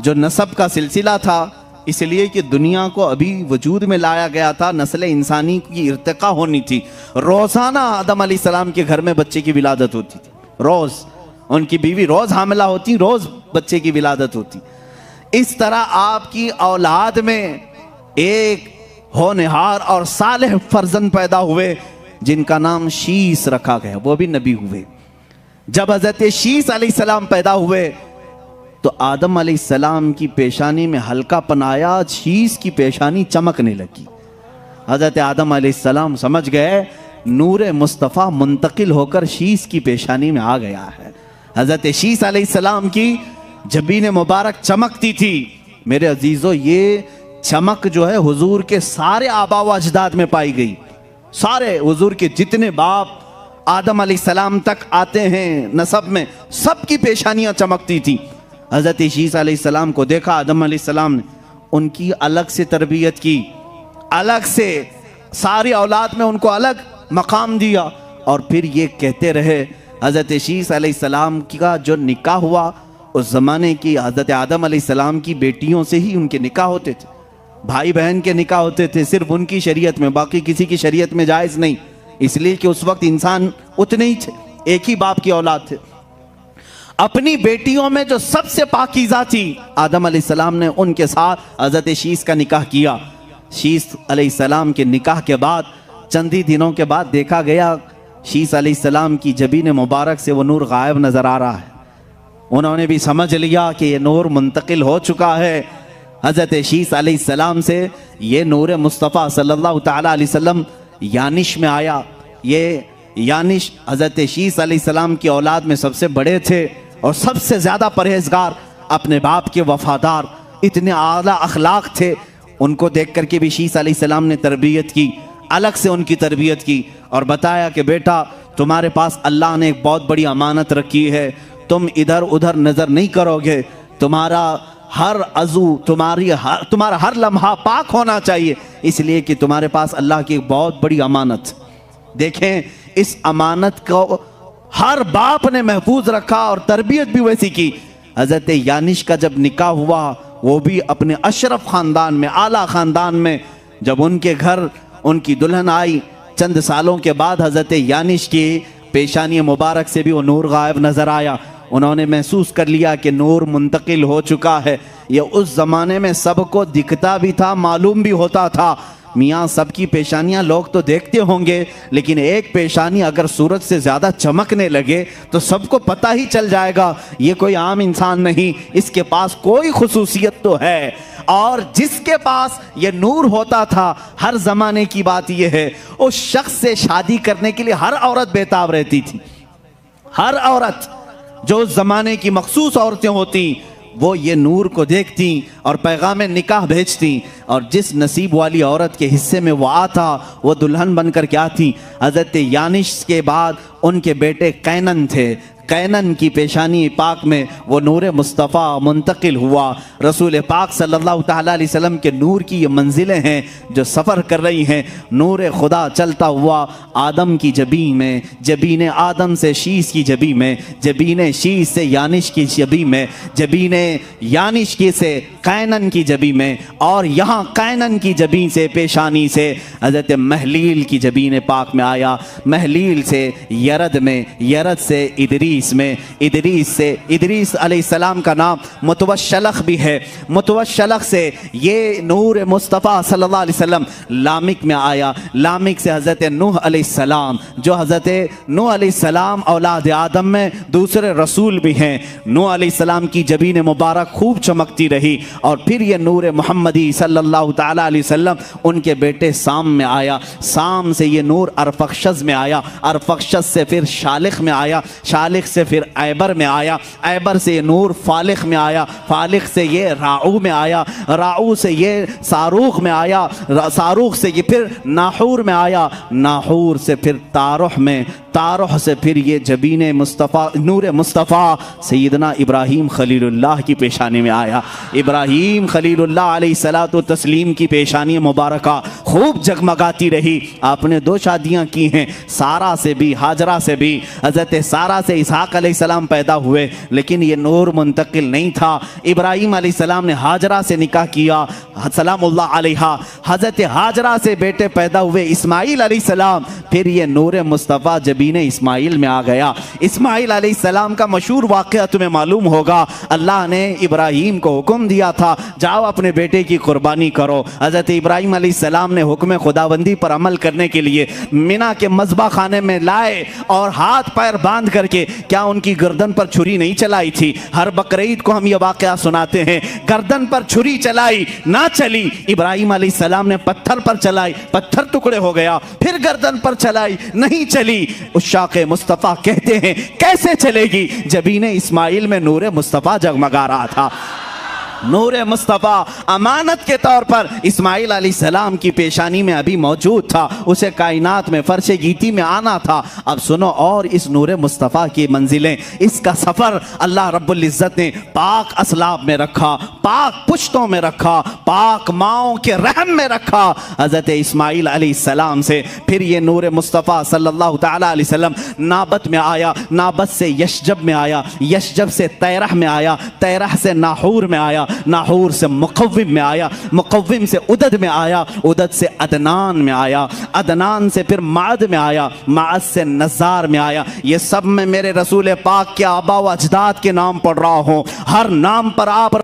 जो नसब का सिलसिला था, इसलिए कि दुनिया को अभी वजूद में लाया गया था, नस्ल इंसानी की इर्तिका होनी थी। रोज़ाना आदम अलैहिस्सलाम के घर में बच्चे की विलादत होती थी। रोज़ उनकी बीवी रोज़ हामिला होती, रोज़ बच्चे की विलादत होती। इस तरह आपकी औलाद में एक होनहार और सालेह फर्जंद पैदा हुए, जिनका नाम शीस रखा गया, वो भी नबी हुए। जब हज़रत शीस अलैहिस्सलाम पैदा हुए तो आदम अलैहिस्सलाम की पेशानी में हल्कापन आया, शीस की पेशानी चमकने लगी। हज़रत आदम अलैहिस्सलाम समझ गए नूर मुस्तफ़ा मुंतकिल होकर शीस की पेशानी में आ गया है। हज़रत शीस अलैहिस्सलाम की जबीन मुबारक चमकती थी। मेरे अजीज़ों, ये चमक जो है हुजूर के सारे आबा व अजदाद में पाई गई। सारे हुजूर के जितने बाप आदम अलैहिस्सलाम तक आते हैं नसब में, सबकी पेशानियां चमकती थी। हज़रत शीस अलैहिस्सलाम को देखा आदम अलैहिस्सलाम ने, उनकी अलग से तरबियत की, अलग से सारी औलाद में उनको अलग मकाम दिया। और फिर ये कहते रहे, हज़रत शीस अलैहिस्सलाम का जो निकाह हुआ, उस ज़माने की हज़रत आदम अलैहिस्सलाम की बेटियों से ही उनके निकाह होते थे। भाई बहन के निकाह होते थे सिर्फ उनकी शरीयत में, बाकी किसी की शरीयत में जायज़ नहीं, इसलिए कि उस वक्त इंसान उतने ही थे, एक ही बाप की औलाद थे। अपनी बेटियों में जो सबसे पाकीज़ा थी, आदम अलैहिस्सलाम ने उनके साथ हज़रत शीस का निकाह किया। शीस अलैहिस्सलाम के निकाह के बाद चंद ही दिनों के बाद देखा गया शीस अलैहिस्सलाम की जबीन मुबारक से वो नूर गायब नज़र आ रहा है। उन्होंने भी समझ लिया कि ये नूर मुंतकिल हो चुका है। हज़रत शीस अलैहिस्सलाम से ये नूर मुस्तफ़ा सल्लल्लाहु तआला अलैहि वसल्लम यानिश में आया। ये यानिश हज़रत शीस अलैहिस्सलाम की औलाद में सबसे बड़े थे और सबसे ज़्यादा परहेजगार, अपने बाप के वफादार, इतने आला अखलाक थे। उनको देख करके भी शीस अलैहिस्सलाम ने तरबियत की, अलग से उनकी तरबियत की और बताया कि बेटा, तुम्हारे पास अल्लाह ने एक बहुत बड़ी अमानत रखी है, तुम इधर उधर नज़र नहीं करोगे, तुम्हारा हर अज़ू, तुम्हारा हर लम्हा पाक होना चाहिए, इसलिए कि तुम्हारे पास अल्लाह की एक बहुत बड़ी अमानत। देखें, इस अमानत को हर बाप ने महफूज रखा और तरबियत भी वैसी की। हज़रत यानिश का जब निकाह हुआ, वो भी अपने अशरफ ख़ानदान में, आला ख़ानदान में, जब उनके घर उनकी दुल्हन आई, चंद सालों के बाद हज़रत यानिश की पेशानी मुबारक से भी वो नूर गायब नज़र आया। उन्होंने महसूस कर लिया कि नूर मुंतकिल हो चुका है। ये उस ज़माने में सबको दिखता भी था, मालूम भी होता था। मियाँ सबकी पेशानियाँ लोग तो देखते होंगे, लेकिन एक पेशानी अगर सूरज से ज़्यादा चमकने लगे तो सबको पता ही चल जाएगा ये कोई आम इंसान नहीं, इसके पास कोई खुसूसियत तो है। और जिसके पास ये नूर होता था, हर ज़माने की बात ये है, उस शख्स से शादी करने के लिए हर औरत बेताब रहती थी। हर औरत, जो उस ज़माने की मखसूस औरतें होती, वो ये नूर को देखती और पैगाम निकाह भेजती। और जिस नसीब वाली औरत के हिस्से में वो आता, वो दुल्हन बनकर क्या थी? हज़रत यानिश के बाद उनके बेटे कैनन थे। कैनन की पेशानी पाक में वो नूर मुस्तफ़ा मुंतकिल हुआ। रसूल पाक सल्लल्लाहु ताला अलैहि वसल्लम के नूर की ये मंजिलें हैं जो सफ़र कर रही हैं। नूर खुदा चलता हुआ आदम की जबी में, जबीन आदम से शीश की जबी में, जबीन शीश से यानिश की जबी में, जबीन यानिश की से कैनन की जबी में, और यहाँ कैनन की जबी से पेशानी से हज़रत महलील की जबीन पाक में आया। महलील से यरद में, यरद से इदरीस में, इदरीस से इदरीस अलैहिस्सलाम का नाम मुतवश्शलख भी है। मुतवश्शलख से ये नूर मुस्तफ़ा सल्लल्लाहु अलैहि वसल्लम लामिक में आया। लामिक से हज़रत नूह अलैहिस्सलाम, जो हज़रत नूह अलैहिस्सलाम औलाद आदम में दूसरे रसूल भी हैं। नूह अलैहिस्सलाम की जबीन मुबारक खूब चमकती रही और फिर ये नूर मुहम्मदी सल्लल्लाहु ताला अलैहि वसल्लम उनके बेटे साम में आया। साम से ये नूर अरफक्षस में आया। अरफक्षस से फिर शालिख में आया। शालिख से फिर ऐबर में आया। ऐबर से ये नूर फालिख में आया। फालिख से ये राऊ में आया। राऊ से ये सारूख में आया। सारूख से ये फिर नाहूर में आया। नाहूर से फिर तारुह में, तारुह से फिर ये जबीन मुस्तफ़ा, नूर मुस्तफ़ा सैयदना इब्राहीम खलीलुल्लाह की पेशानी में आया। इब्राहीम खलीलुल्लाह अलैहिस्सलातु तस्लीम की पेशानी मुबारका खूब जगमगाती रही। आपने 2 शादियाँ की हैं, सारा से भी, हाजरा से भी। हज़रत सारा से इसहाक अलैहिस्सलाम पैदा हुए, लेकिन ये नूर मुंतकिल नहीं था। इब्राहीम अलैहिस्सलाम ने हाजरा से निकाह किया, सलामुल्लाह अलैहा। हज़रत हाजरा से बेटे पैदा हुए इस्माईल अलैहिस्सलाम, फिर ये नूर मुस्तफ़ा जबीन इस्माईल में आ गया। इस्माईल अलैहिस्सलाम का मशहूर वाक़या तुम्हें मालूम होगा। अल्लाह ने इब्राहीम को हुक्म दिया था, जाओ अपने बेटे की कुर्बानी करो। हज़रत इब्राहीम अलैहिस्सलाम ने हुक्म खुदाबंदी पर अमल करने के लिए मिना के मज़बा खाने में लाए और हाथ पैर बांध करके, क्या उनकी गर्दन पर छुरी नहीं चलाई थी? हर बकरीद को हम ये वाक़या सुनाते हैं। गर्दन पर छुरी चलाई, ना चली। इब्राहीम अलैहिस्सलाम ने पत्थर पर चलाई, पत्थर टुकड़े हो गया। फिर गर्दन पर चलाई, नहीं चली। उशाक़ मुस्तफ़ा कहते हैं कैसे चलेगी? जबीन इस्माईल में नूर मुस्तफ़ा जगमगा रहा था। नूर मुस्तफ़ा अमानत के तौर पर इस्माईल अलैहिस्सलाम की पेशानी में अभी मौजूद था। उसे कायनात में फर्श गीती में आना था। अब सुनो, और इस नूर मुस्तफ़ा की मंजिलें, इसका सफ़र अल्लाह रब्बुल इज़्ज़त ने पाक असलाब में रखा, पाक पुश्तों में रखा, पाक माओं के रहम में रखा। हज़रत इस्माईल अलैहिस्सलाम से फिर ये नूर मुस्तफ़ा सल्लल्लाहु ताला अलैहि वसल्लम नाबत में आया। नाबत से यशजब में आया। यशजब से तैरह में आया। तैरह से नाहूर में आया। नाहूर से मुक़व्विम में आया। मुक़व्विम से उदद में आया। उदद से अदनान में आया। अदनान से फिर माद में आया। माद से नज़ार में आया। ये सब में मेरे रसूल पाक के आबा व अजदाद के नाम पढ़ रहा हूँ। हर नाम पर आप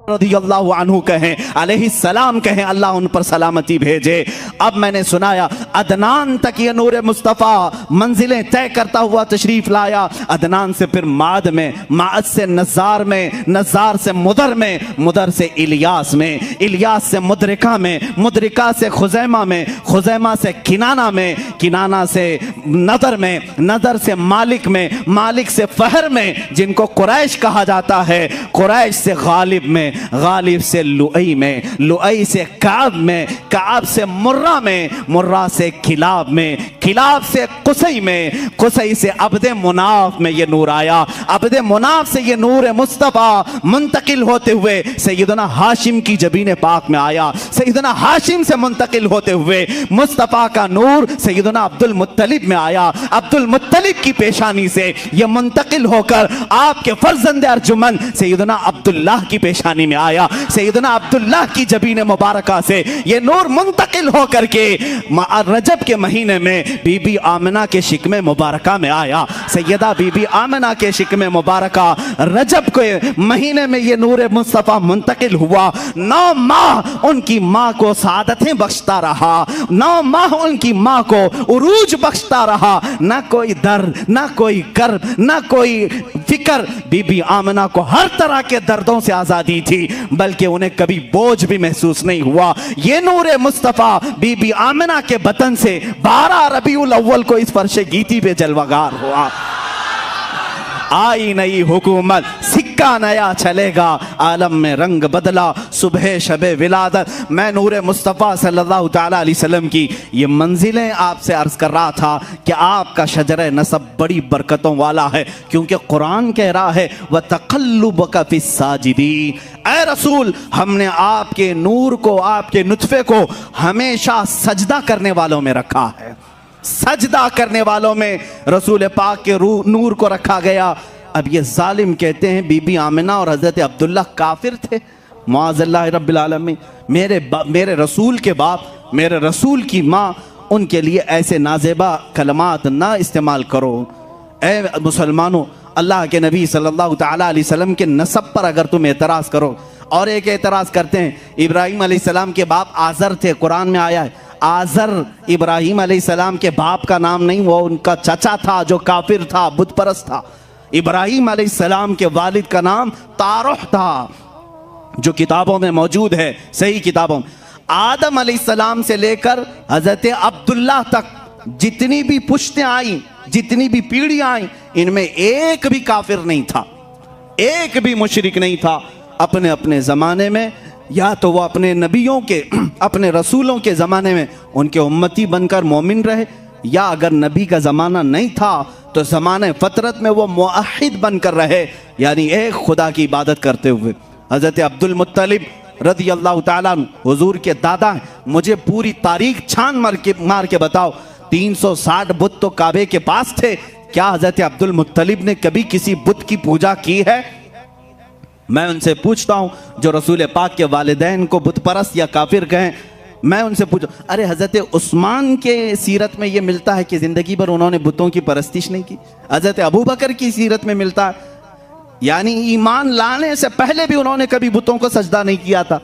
रज़ियल्लाहु अन्हु कहें, अलैहिस्सलाम कहें, अल्लाह उन पर सलामती भेजे। अब मैंने सुनाया अदनान तक ये नूर मुस्तफ़ा मंजिलें तय करता हुआ तशरीफ़ लाया। अदनान से फिर माद में, माद से नज़ार में, नज़ार से मुदर में, मुदर से इलियास में, इलियास से मुदरिका में, मुदरिका से खुज़ैमा में, खुज़ैमा से किनाना में, किनाना से नदर में, नदर से मालिक में, मालिक से फ़हर में, जिनको कुरैश कहा जाता है, कुरैश से गालिब में, गालिब से लुई में, लुई से काब में, काब से मुर्रा में, मुर्रा से खिलाब में, खिलाब से कुसई में, कुसई से अब्दे मुनाफ में ये नूर आया। अब्दे मुनाफ से ये नूर मुस्तफ़ा मुंतकिल होते हुए सैयदना हाशिम की जबीन पाक में आया। सैयदना हाशिम से मुंतकिल होते हुए मुस्तफ़ा का नूर सैयदना अब्दुल मुत्तलिब में आया। अब्दुल मुत्तलिब की पेशानी से ये मुंतकिल होकर आपके फर्जंद अर्जुमन सैयदना अब्दुल्लाह की पेशानी में आया। सैयदना अब्दुल्लाह की जबीन मुबारका से ये नूर मुंतकिल होकर के रजब के महीने में बीबी आमिना के शिकमे मुबारका में आया। सैयदा बीबी आमिना के शिकमे मुबारका रजब के महीने में ये नूर मुस्तफ़ा मुंतकिल हुआ। 9 माह उनकी माँ को सादतें बख्शता रहा, 9 माह उनकी माँ को उरूज बख्शता रहा। ना कोई दर्द, ना कोई कर्ब, ना कोई फिक्र। बीबी आमिना को हर तरह के दर्दों से आजादी थी, बल्कि उन्हें कभी बोझ भी महसूस नहीं हुआ। ये नूर मुस्तफ़ा बीबी आमिना के बतन से 12 रबीउल अव्वल को इस फर्श गीती पे जलवागार हुआ। आई नई हुकूमत, सिक्का नया चलेगा, आलम में रंग बदला, सुबह शबे विलादत। मैं नूर मुस्तफ़ा सल्लल्लाहु तआला अलैहि वसल्लम की ये मंजिलें आपसे अर्ज कर रहा था कि आपका शजर नसब बड़ी बरकतों वाला है, क्योंकि कुरान कह रहा है व तक़ल्लुबका फ़िस्साजिदीन। ऐ रसूल, हमने आपके नूर को, आपके नुतफ़े को हमेशा सजदा करने वालों में रखा है। सजदा करने वालों में रसूल पाक के नूर को रखा गया। अब ये जालिम कहते हैं बीबी आमिना और हज़रत अब्दुल्ला काफिर थे। मुआज़ल्लाह रब्बिल आलमीन। मेरे रसूल के बाप, मेरे रसूल की माँ, उनके लिए ऐसे नाजेबा कलमात ना इस्तेमाल करो। ए मुसलमानों, अल्लाह के नबी सल्लल्लाहु तआला अलैहि वसल्लम के नसब पर अगर तुम एतराज़ करो, और एक एतराज़ करते हैं, इब्राहीम अलैहिस्सलाम के बाप आज़र थे, कुरान में आया है आज़र इब्राहीम अलैहिस्सलाम के बाप का नाम नहीं, वो उनका चाचा था जो काफिर था, बुत परस्त था। इब्राहीम अलैहिस्सलाम के वालिद का नाम तारुह था, जो किताबों में मौजूद है, सही किताबों में। आदम अलैहिस्सलाम से लेकर हजरत अब्दुल्ला तक जितनी भी पुश्तें आई, जितनी भी पीढ़ियां आई, इनमें एक भी काफिर नहीं था, एक भी मुशरिक नहीं था। अपने अपने ज़माने में या तो वो अपने नबियों के, अपने रसूलों के ज़माने में उनके उम्मती बनकर मोमिन रहे, या अगर नबी का ज़माना नहीं था तो ज़माने फ़तरत में वो मुआहिद बनकर रहे, यानी एक खुदा की इबादत करते हुए। हज़रत अब्दुल मुत्तलिब रज़ी अल्लाह ताला अन्हु हुजूर के दादा हैं। मुझे पूरी तारीख छान मार के बताओ, 360 बुत तो काबे के पास थे, क्या हज़रत अब्दुल मुत्तलिब ने कभी किसी बुत की पूजा की है? मैं उनसे पूछता हूँ जो रसूल पाक के वालिदैन को बुत परस्त या काफिर कहें, मैं उनसे पूछूं, अरे हज़रत उस्मान के सीरत में ये मिलता है कि ज़िंदगी भर उन्होंने बुतों की परस्तिश नहीं की। हज़रत अबू बकर की सीरत में मिलता है, यानी ईमान लाने से पहले भी उन्होंने कभी बुतों को सजदा नहीं किया था।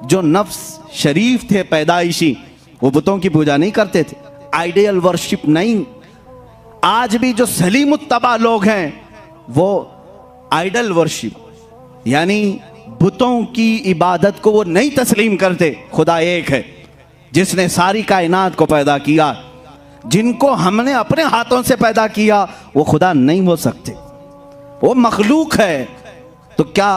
जो नफ्स शरीफ थे पैदाइशी, वो बुतों की पूजा नहीं करते थे, आइडियल वर्शिप नहीं। आज भी जो सलीमुत्तबा लोग हैं वो आइडल वर्शिप, यानी बुतों की इबादत को वो नहीं तस्लीम करते। खुदा एक है जिसने सारी कायनात को पैदा किया, जिनको हमने अपने हाथों से पैदा किया, वो खुदा नहीं हो सकते, वो मखलूक है। तो क्या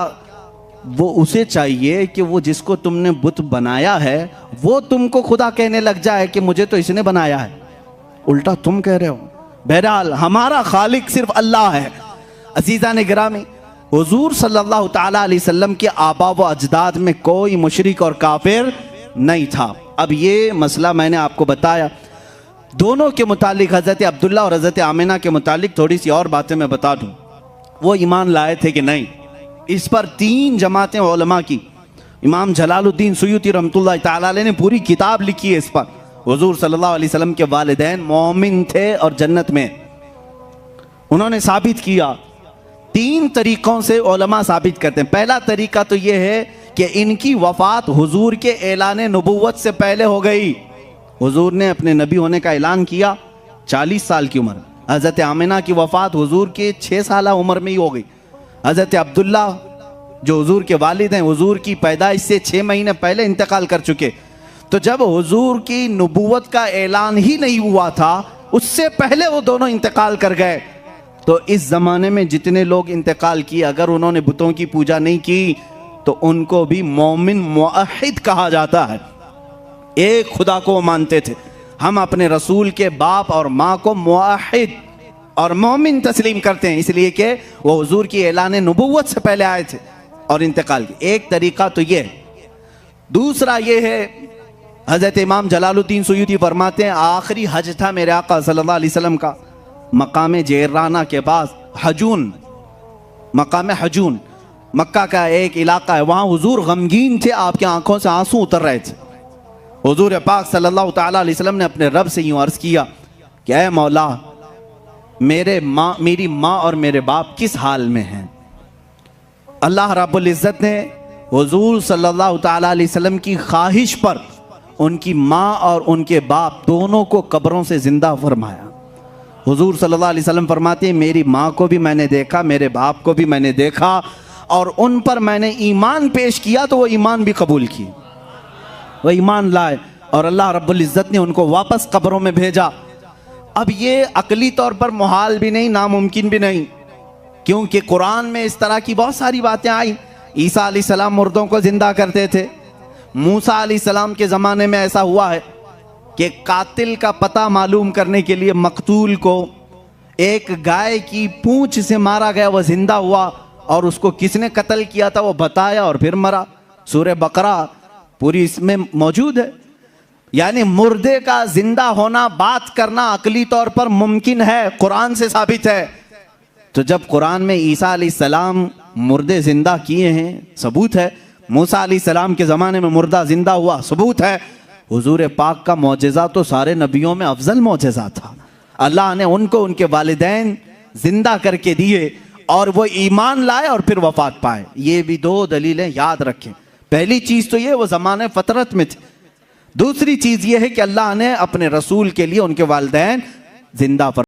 वो उसे चाहिए कि वो जिसको तुमने बुत बनाया है वो तुमको खुदा कहने लग जाए कि मुझे तो इसने बनाया है? उल्टा तुम कह रहे हो। बहरहाल हमारा खालिक सिर्फ अल्लाह है। अजीज़ा ने गिरामी, हुजूर सल्लल्लाहु ताला अलैहि वसल्लम के आबा व अजदाद में कोई मुशरिक और काफिर नहीं था। अब ये मसला मैंने आपको बताया। दोनों के मुतालिक, हज़रत अब्दुल्ला और हज़रत आमिना के मुतालिक थोड़ी सी और बातें मैं बता दूं। वो ईमान लाए थे कि नहीं, इस पर 3 जमातें उलमा की, इमाम जलालुद्दीन सुयूती रहमतुल्लाह ताला अलैह ने पूरी किताब लिखी है इस पर। हुजूर सल्लल्लाहु अलैहि वसल्लम के वालिदैन मोमिन थे और जन्नत में। उन्होंने साबित किया, 3 तरीक़ों से उलमा साबित करते हैं। पहला तरीका तो ये है कि इनकी वफ़ात हुजूर के ऐलान नबुव्वत से पहले हो गई। हुजूर ने अपने नबी होने का ऐलान किया 40 साल की उम्र। हज़रत आमिना की वफ़ात हुजूर के 6 साल उम्र में ही हो गई। हज़रत अब्दुल्ला जो हुजूर के वालिद हैं, हुजूर की पैदाइश से 6 महीने पहले इंतकाल कर चुके। तो जब हुजूर की नबुव्वत का ऐलान ही नहीं हुआ था, उससे पहले वो दोनों इंतकाल कर गए। तो इस ज़माने में जितने लोग इंतकाल किए, अगर उन्होंने बुतों की पूजा नहीं की तो उनको भी मोमिन मुआहिद कहा जाता है। एक खुदा को मानते थे। हम अपने रसूल के बाप और माँ को मुआहिद और मोमिन तस्लीम करते हैं, इसलिए कि वो हुजूर की ऐलान नबुव्वत से पहले आए थे और इंतकाल किए। एक तरीका तो ये है। दूसरा ये है, हज़रत इमाम जलालुद्दीन सुयूती फरमाते हैं, आखिरी हज था मेरे आका सल्लल्लाहु अलैहि वसल्लम का मकाम जेराना के पास, हजून, मकाम हजून, मक्का का एक इलाका है। वहाँ हुजूर गमगीन थे, आपकी आंखों से आंसू उतर रहे थे। हुजूर पाक सल्लल्लाहु ताला अलैहि वसल्लम ने अपने रब से यूं अर्ज किया कि ऐ मौला, मेरी माँ और मेरे बाप किस हाल में हैं। अल्लाह रब्बुल इज़्ज़त ने हुजूर सल्लल्लाहु ताला अलैहि वसल्लम की ख्वाहिश पर उनकी माँ और उनके बाप दोनों को कब्रों से जिंदा फरमाया। हुजूर सल्लल्लाहु अलैहि वसल्लम फरमाते हैं, मेरी माँ को भी मैंने देखा, मेरे बाप को भी मैंने देखा, और उन पर मैंने ईमान पेश किया तो वो ईमान भी कबूल की, वो ईमान लाए और अल्लाह रब्बुल इज़्ज़त ने उनको वापस कब्रों में भेजा। अब ये अकली तौर पर मुहाल भी नहीं, नामुमकिन भी नहीं, क्योंकि कुरान में इस तरह की बहुत सारी बातें आई। ईसा अलैहिस्सलाम मुर्दों को जिंदा करते थे। मूसा अलैहिस्सलाम के ज़माने में ऐसा हुआ है कि कातिल का पता मालूम करने के लिए मकतूल को एक गाय की पूंछ से मारा गया, वह जिंदा हुआ, और उसको किसने कत्ल किया था वो बताया और फिर मरा। सूरह बकरा पूरी इसमें मौजूद है। यानी मुर्दे का जिंदा होना, बात करना अकली तौर पर मुमकिन है, कुरान से साबित है। तो जब कुरान में ईसा अलैहिस्सलाम मुर्दे जिंदा किए हैं, सबूत है। मूसा अलैहिस्सलाम के ज़माने में मुर्दा जिंदा हुआ, सबूत है। हुजूर पाक का मौजज़ा तो सारे नबियों में अफजल मौजज़ा था। अल्लाह ने उनको उनके वालिदैन जिंदा करके दिए और वो ईमान लाए और फिर वफात पाए। ये भी दो दलीलें याद रखें। पहली चीज़ तो ये वो ज़माने फ़तरत में थे। दूसरी चीज़ ये है कि अल्लाह ने अपने रसूल के लिए उनके वालिदैन जिंदा